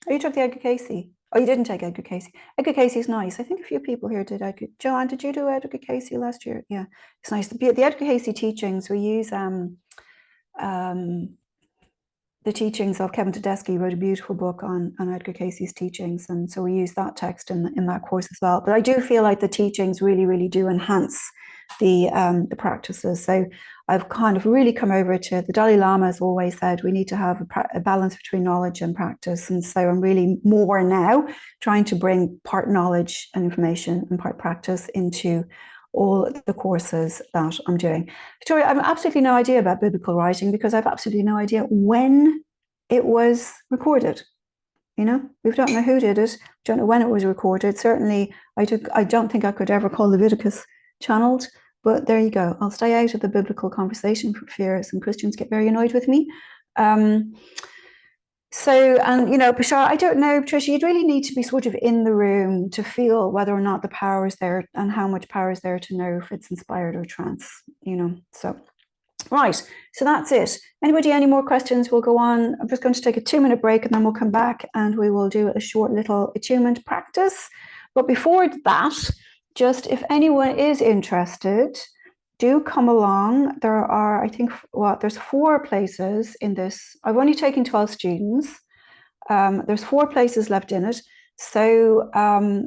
Oh, you took the Edgar Cayce. Oh, you didn't take Edgar Cayce. Edgar Cayce is nice. I think a few people here did Edgar. Joanne, did you do Edgar Cayce last year? Yeah, it's nice. The Edgar Cayce teachings, we use the teachings of Kevin Tedeschi. Wrote a beautiful book on Edgar Cayce's teachings, and so we use that text in that course as well. But I do feel like the teachings really do enhance the practices. So I've kind of really come over to, the Dalai Lama has always said we need to have a balance between knowledge and practice, and so I'm really more now trying to bring part knowledge and information and part practice into all the courses that I'm doing. Victoria, I have absolutely no idea about biblical writing because I have absolutely no idea when it was recorded. You know, we don't know who did it, don't know when it was recorded. Certainly, I don't think I could ever call Leviticus channeled, but there you go. I'll stay out of the biblical conversation for fear some Christians get very annoyed with me. So, and you know, Bashar, I don't know, Patricia, you'd really need to be sort of in the room to feel whether or not the power is there and how much power is there to know if it's inspired or trance, you know. So, right, so that's it. Anybody, any more questions? We'll go on. I'm just going to take a 2-minute break and then we'll come back and we will do a short little attunement practice. But before that, just if anyone is interested, do come along. There are, I think, there's 4 places in this. I've only taken 12 students. There's 4 places left in it. So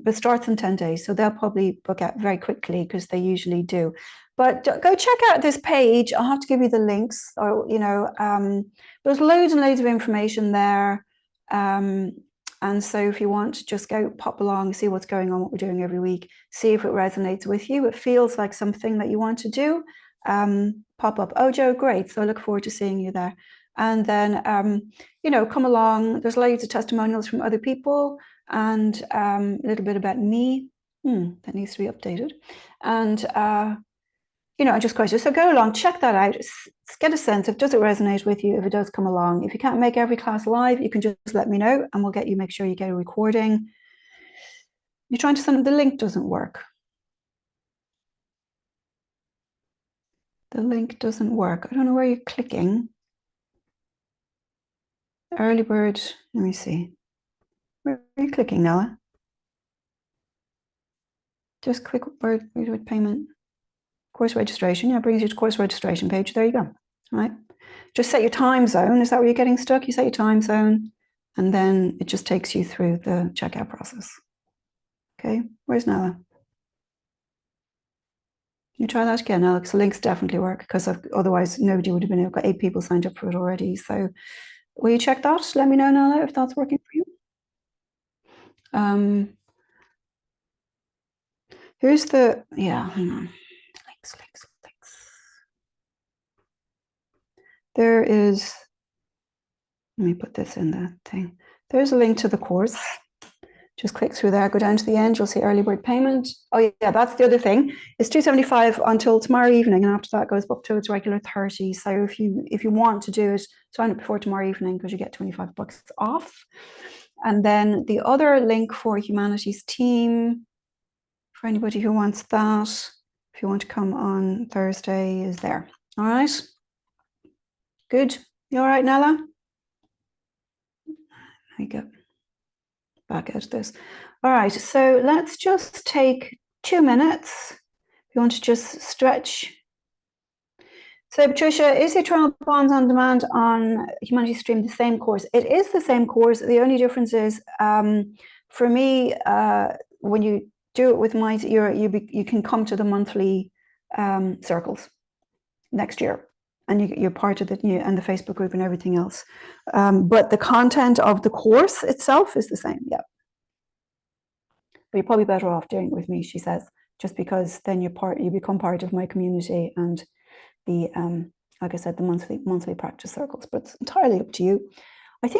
it starts in 10 days. So they'll probably book out very quickly because they usually do. But go check out this page. I'll have to give you the links. Or, you know, there's loads and loads of information there. And so if you want, just go pop along, see what's going on, what we're doing every week, see if it resonates with you. It feels like something that you want to do. Pop up. Oh, Joe, great. So I look forward to seeing you there. And then, you know, come along. There's loads of testimonials from other people and a little bit about me. That needs to be updated. And, you know, just questions. So go along, check that out, get a sense of, does it resonate with you if it does come along. If you can't make every class live, you can just let me know and we'll make sure you get a recording. You're trying to send, the link doesn't work. The link doesn't work. I don't know where you're clicking. Early bird, let me see. Where are you clicking, Nella? Just click bird with payment. Course registration, yeah, brings you to course registration page. There you go. All right. Just set your time zone. Is that where you're getting stuck? You set your time zone, and then it just takes you through the checkout process. Okay, where's Nella? You try that again, Alex. The links definitely work because otherwise nobody would have been able. I've got 8 people signed up for it already. So will you check that? Let me know, Nella, if that's working for you. Here's the, yeah, hang on. Links. There is, let me put this in the thing. There's a link to the course. Just click through there, go down to the end, you'll see early bird payment. Oh yeah, that's the other thing. It's $275 until tomorrow evening, and after that goes up to its regular $30. So if you want to do it, sign up before tomorrow evening because you get $25 off. And then the other link for Humanities Team, for anybody who wants that, if you want to come on Thursday, is there. All right. Good. You all right, Nella? There you go. Back out of this. All right, so let's just take 2 minutes. If you want to just stretch. So Patricia, is Eternal Bonds on Demand on Humanity Stream the same course? It is the same course. The only difference is, for me, when you do it with my, you can come to the monthly circles next year. And you're part of it, and the Facebook group and everything else. But the content of the course itself is the same, yeah. but you're probably better off doing it with me, she says, just because then you become part of my community and the like I said, the monthly practice circles. But it's entirely up to you. I'm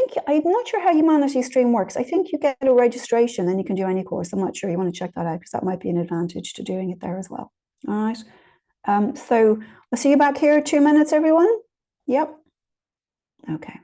not sure how Humanity Stream works. I think you get a registration and you can do any course. I'm not sure. You want to check that out because that might be an advantage to doing it there as well. All right. So I'll see you back here 2 minutes, everyone. Yep. Okay.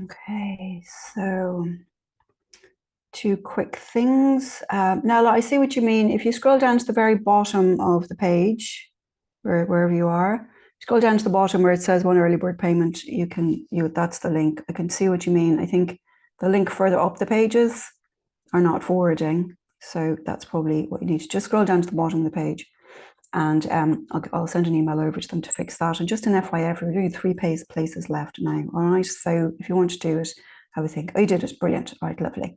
Okay, so 2 quick things. Now, I see what you mean. If you scroll down to the very bottom of the page, wherever you are, scroll down to the bottom where it says 1 early bird payment, that's the link. I can see what you mean. I think the link further up the pages are not forwarding. So that's probably what you need to just scroll down to the bottom of the page. And I'll send an email over to them to fix that. And just an FYF, we're doing 3 places left now. All right. So if you want to do it, have a think. Oh, you did it. Brilliant. All right. Lovely.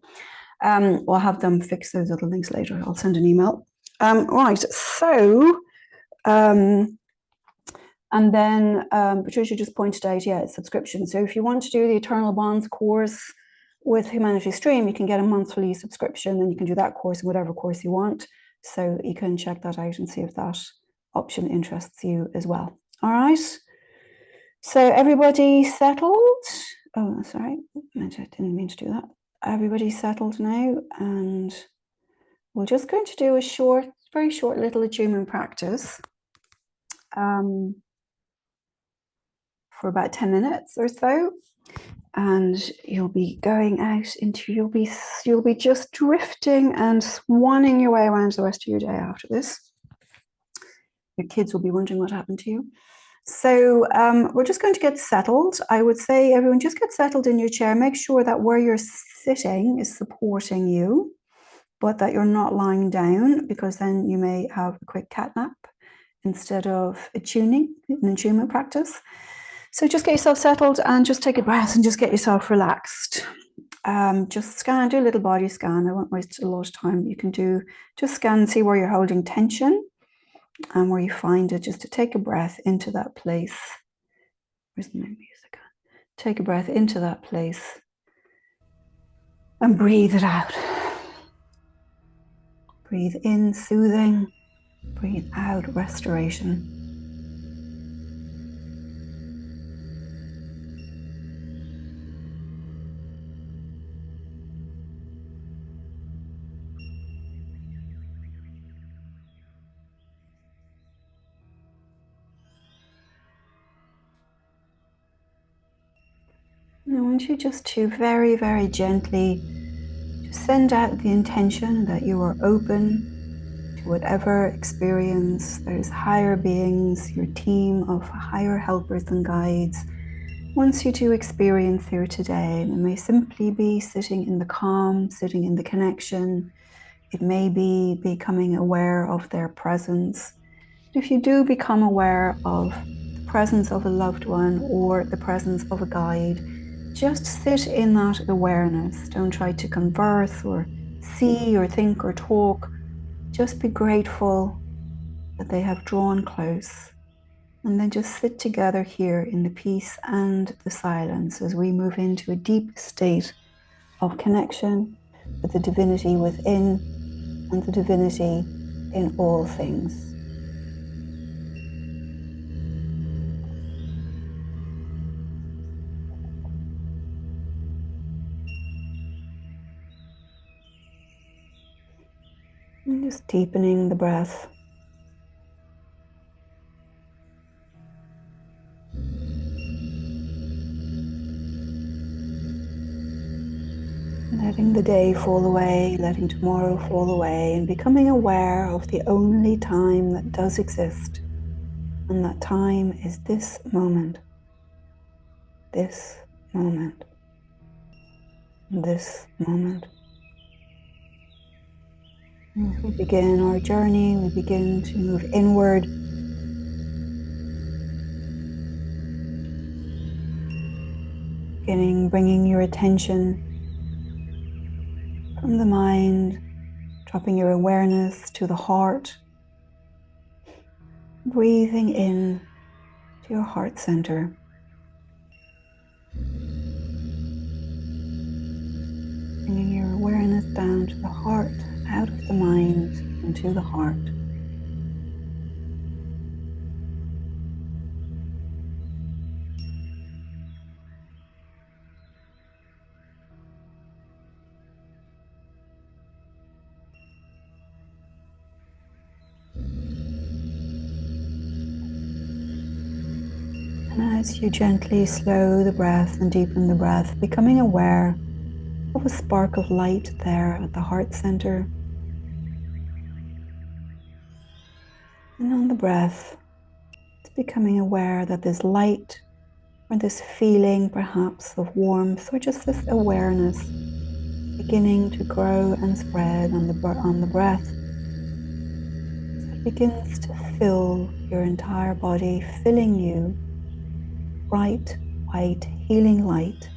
We'll have them fix those other links later. I'll send an email. Right. So And then Patricia just pointed out, yeah, it's subscription. So if you want to do the Eternal Bonds course with Humanity Stream, you can get a monthly subscription, and you can do that course in whatever course you want. So you can check that out and see if that option interests you as well. All right. So everybody settled? Oh, sorry, I didn't mean to do that. Everybody settled now, and we're just going to do a short, very short little attunement practice for about 10 minutes or so. And you'll be going out into, you'll be just drifting and swanning your way around the rest of your day after this. Your kids will be wondering what happened to you. So we're just going to get settled. I would say everyone just get settled in your chair. Make sure that where you're sitting is supporting you, but that you're not lying down, because then you may have a quick cat nap instead of an attunement practice. So just get yourself settled and just take a breath and just get yourself relaxed. Just do a little body scan. I won't waste a lot of time. You can just scan and see where you're holding tension and where you find it, just to take a breath into that place. Where's my music? Take a breath into that place and breathe it out. Breathe in, soothing. Breathe out, restoration. And I want you just to very, very gently send out the intention that you are open to whatever experience those higher beings, your team of higher helpers and guides, wants you to experience here today. And it may simply be sitting in the calm, sitting in the connection. It may be becoming aware of their presence. But if you do become aware of the presence of a loved one or the presence of a guide, just sit in that awareness. Don't try to converse or see or think or talk. Just be grateful that they have drawn close. And then just sit together here in the peace and the silence as we move into a deep state of connection with the divinity within and the divinity in all things. And just deepening the breath. Letting the day fall away, letting tomorrow fall away, and becoming aware of the only time that does exist. And that time is this moment. This moment. This moment. As we begin our journey, we begin to move inward. Bringing your attention from the mind, dropping your awareness to the heart, breathing in to your heart center. Bringing your awareness down to the heart, out of the mind, into the heart. And as you gently slow the breath and deepen the breath, becoming aware of a spark of light there at the heart center. And on the breath, it's becoming aware that this light, or this feeling perhaps of warmth, or just this awareness beginning to grow and spread on the breath. So it begins to fill your entire body, filling you, bright, white, healing light,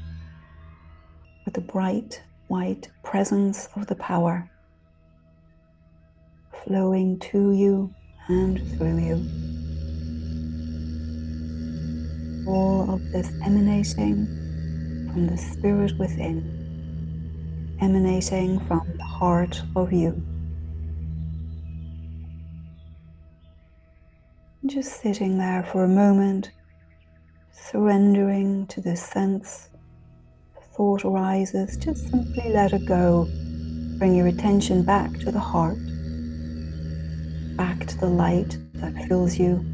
with the bright, white presence of the power flowing to you and through you. All of this emanating from the spirit within, emanating from the heart of you. Just sitting there for a moment, surrendering to this sense. Thought arises, just simply let it go. Bring your attention back to the heart, back to the light that fills you.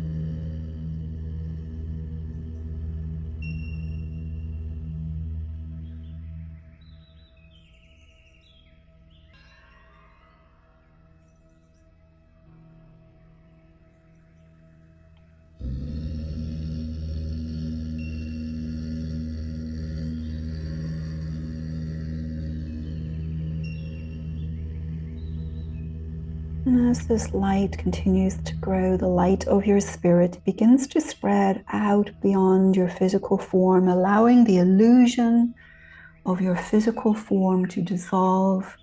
And as this light continues to grow, the light of your spirit begins to spread out beyond your physical form, allowing the illusion of your physical form to dissolve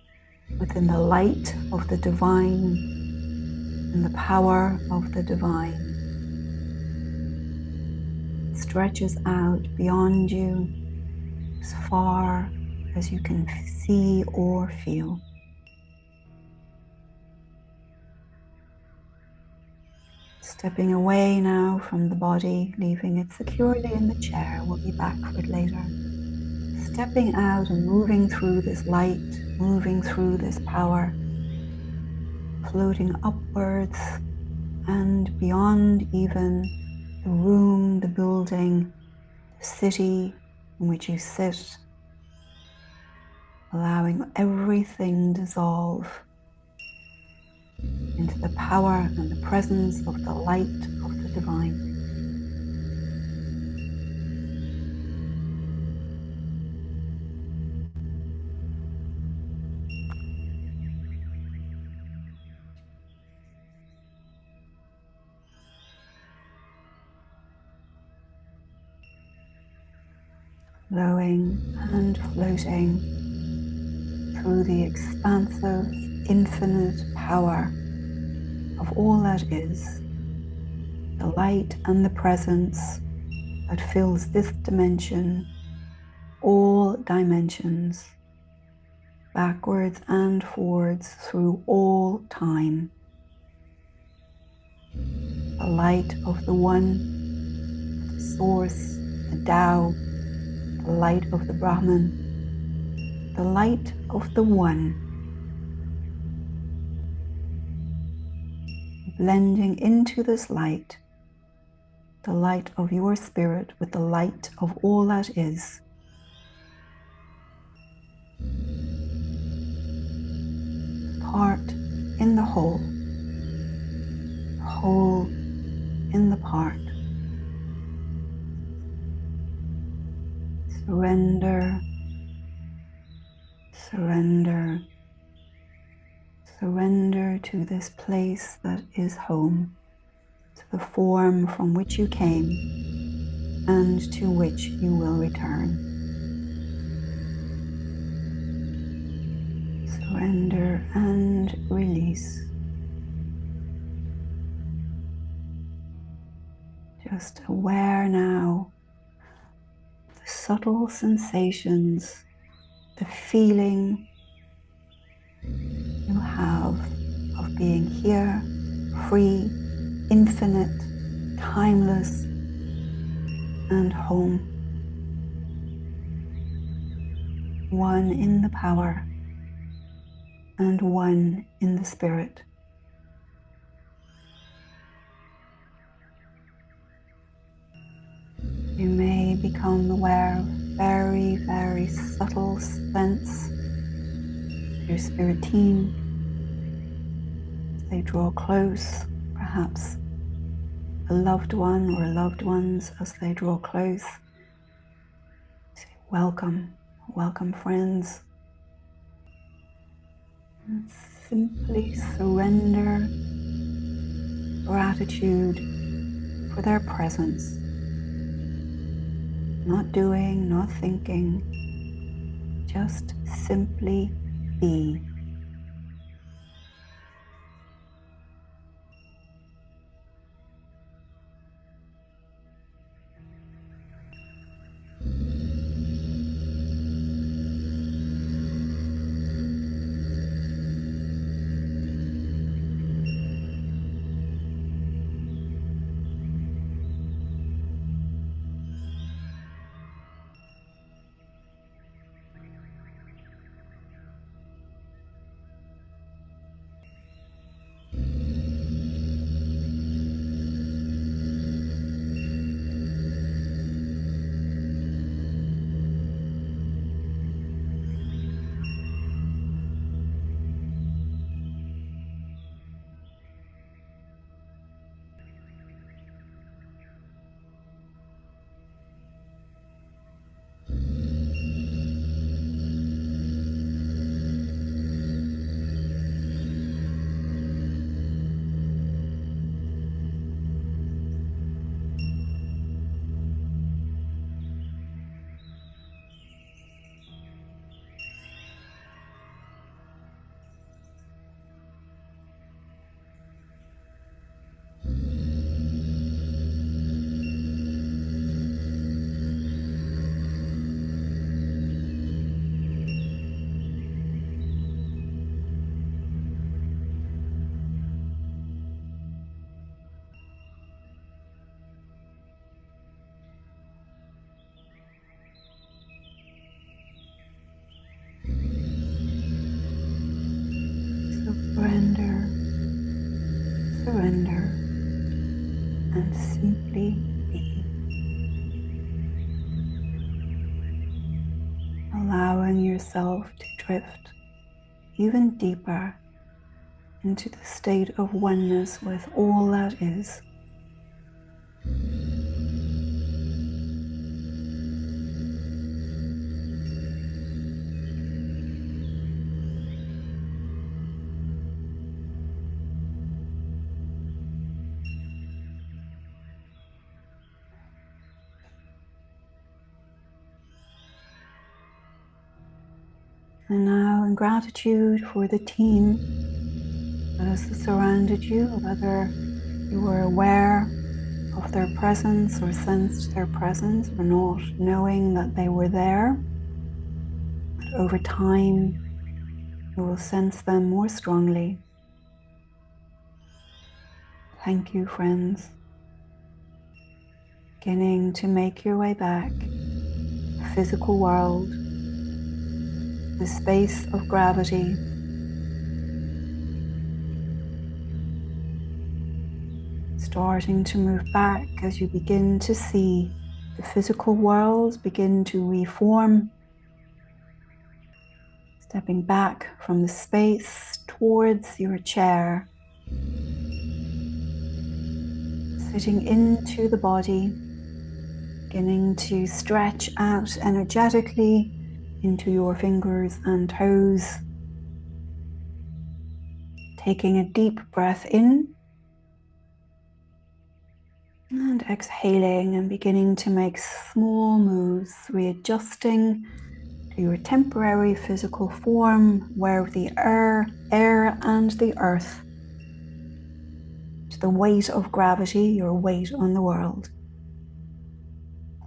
within the light of the divine and the power of the divine. It stretches out beyond you as far as you can see or feel. Stepping away now from the body, leaving it securely in the chair. We'll be back for it later. Stepping out and moving through this light, moving through this power, floating upwards and beyond even the room, the building, the city in which you sit, allowing everything dissolve into the power and the presence of the light of the divine. Flowing and floating through the expansive, infinite power of all that is, the light and the presence that fills this dimension, all dimensions, backwards and forwards through all time. The light of the One, the Source, the Tao, the light of the Brahman, the light of the One, blending into this light, the light of your spirit with the light of all that is. Part in the whole in the part. Surrender, surrender, surrender to this place that is home, to the form from which you came and to which you will return. Surrender and release. Just aware now of the subtle sensations, the feeling you have of being here, free, infinite, timeless, and home. One in the power and one in the spirit. You may become aware of very, very subtle sense of your spirit team as they draw close, perhaps a loved one or loved ones as they draw close. Say, welcome, welcome friends. And simply surrender gratitude for their presence. Not doing, not thinking, just simply be. simply be. Allowing yourself to drift even deeper into the state of oneness with all that is. And now, in gratitude for the team that has surrounded you, whether you were aware of their presence or sensed their presence or not, knowing that they were there, that over time you will sense them more strongly. Thank you, friends. Beginning to make your way back, the physical world, the space of gravity, starting to move back as you begin to see the physical world begin to reform, stepping back from the space towards your chair, sitting into the body, beginning to stretch out energetically into your fingers and toes, taking a deep breath in and exhaling and beginning to make small moves, readjusting to your temporary physical form where the air and the earth, to the weight of gravity, your weight on the world.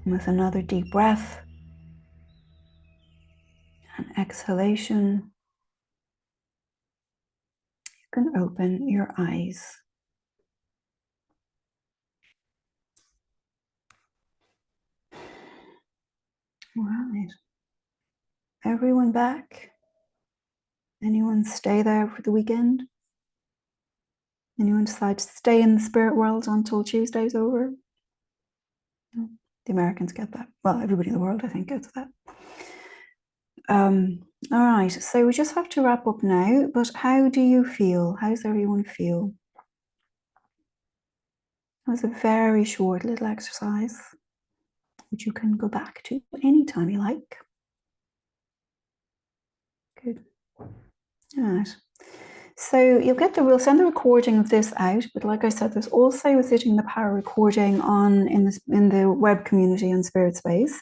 And with another deep breath and exhalation, you can open your eyes. Right. Everyone back? Anyone stay there for the weekend? Anyone decide to stay in the spirit world until Tuesday's over? No. The Americans get that. Well, everybody in the world, I think, gets that. All right, so we just have to wrap up now, but how do you feel? How does everyone feel? It was a very short little exercise, which you can go back to anytime you like. Good. All right. So we'll send the recording of this out, but like I said, there's also a Sitting the Power recording on in the web community on Spirit Space,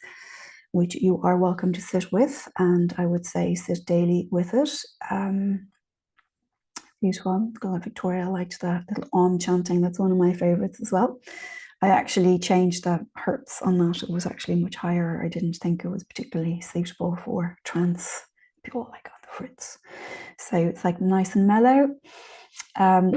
which you are welcome to sit with, and I would say sit daily with it. Beautiful. God, Victoria liked that little chanting. That's one of my favorites as well. I actually changed the hertz on that. It was actually much higher. I didn't think it was particularly suitable for trance. People like on the fritz. So it's like nice and mellow.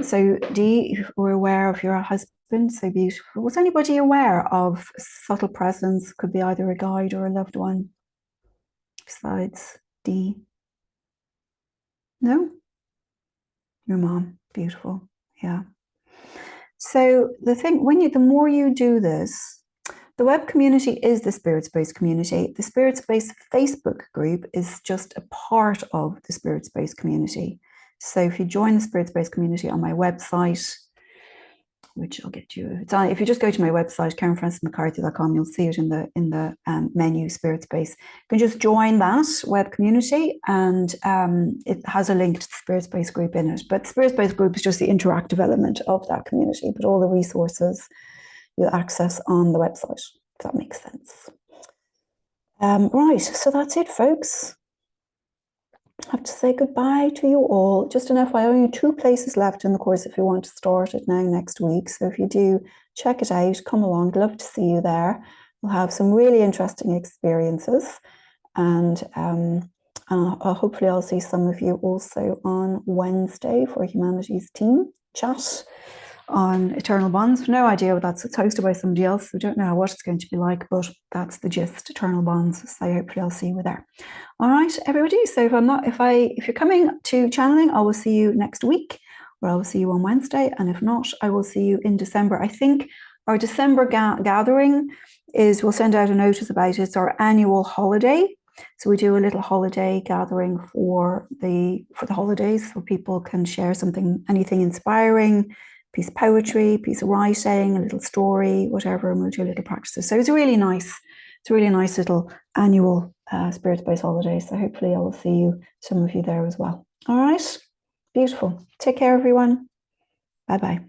So Dee, if we're aware of your husband, so beautiful. Was anybody aware of subtle presence? Could be either a guide or a loved one besides Dee? No? Your mom. Beautiful. Yeah. So the thing, the more you do this, the web community is the Spirit Space community. The Spirit Space Facebook group is just a part of the Spirit Space community. So if you join the Spirit Space community on my website, which I'll get you, if you just go to my website, KarenFrancisMcCarthy.com, you'll see it in the menu Spirit Space. You can just join that web community, and it has a link to the Spirit Space group in it. But the Spirit Space group is just the interactive element of that community, but all the resources you'll access on the website, if that makes sense. Right, so that's it, folks. I have to say goodbye to you all. Just an FYI, only 2 places left in the course if you want to start it now next week. So if you do, check it out, come along. Love to see you there. We'll have some really interesting experiences. And hopefully I'll see some of you also on Wednesday for Humanities Team Chat on Eternal Bonds. No idea what that's. It's hosted by somebody else. We don't know what it's going to be like, but that's the gist. Eternal Bonds. So hopefully I'll see you there. All right, everybody. So if you're coming to channeling, I will see you next week, or I will see you on Wednesday. And if not, I will see you in December. I think Our December gathering is, we'll send out a notice about it. It's our annual holiday. So we do a little holiday gathering for the holidays, so people can share something, anything inspiring, piece of poetry, piece of writing, a little story, whatever, and we'll do little practices. So it's a really nice little annual spirit-based holiday. So hopefully I will see some of you there as well. All right, beautiful. Take care, everyone. Bye-bye.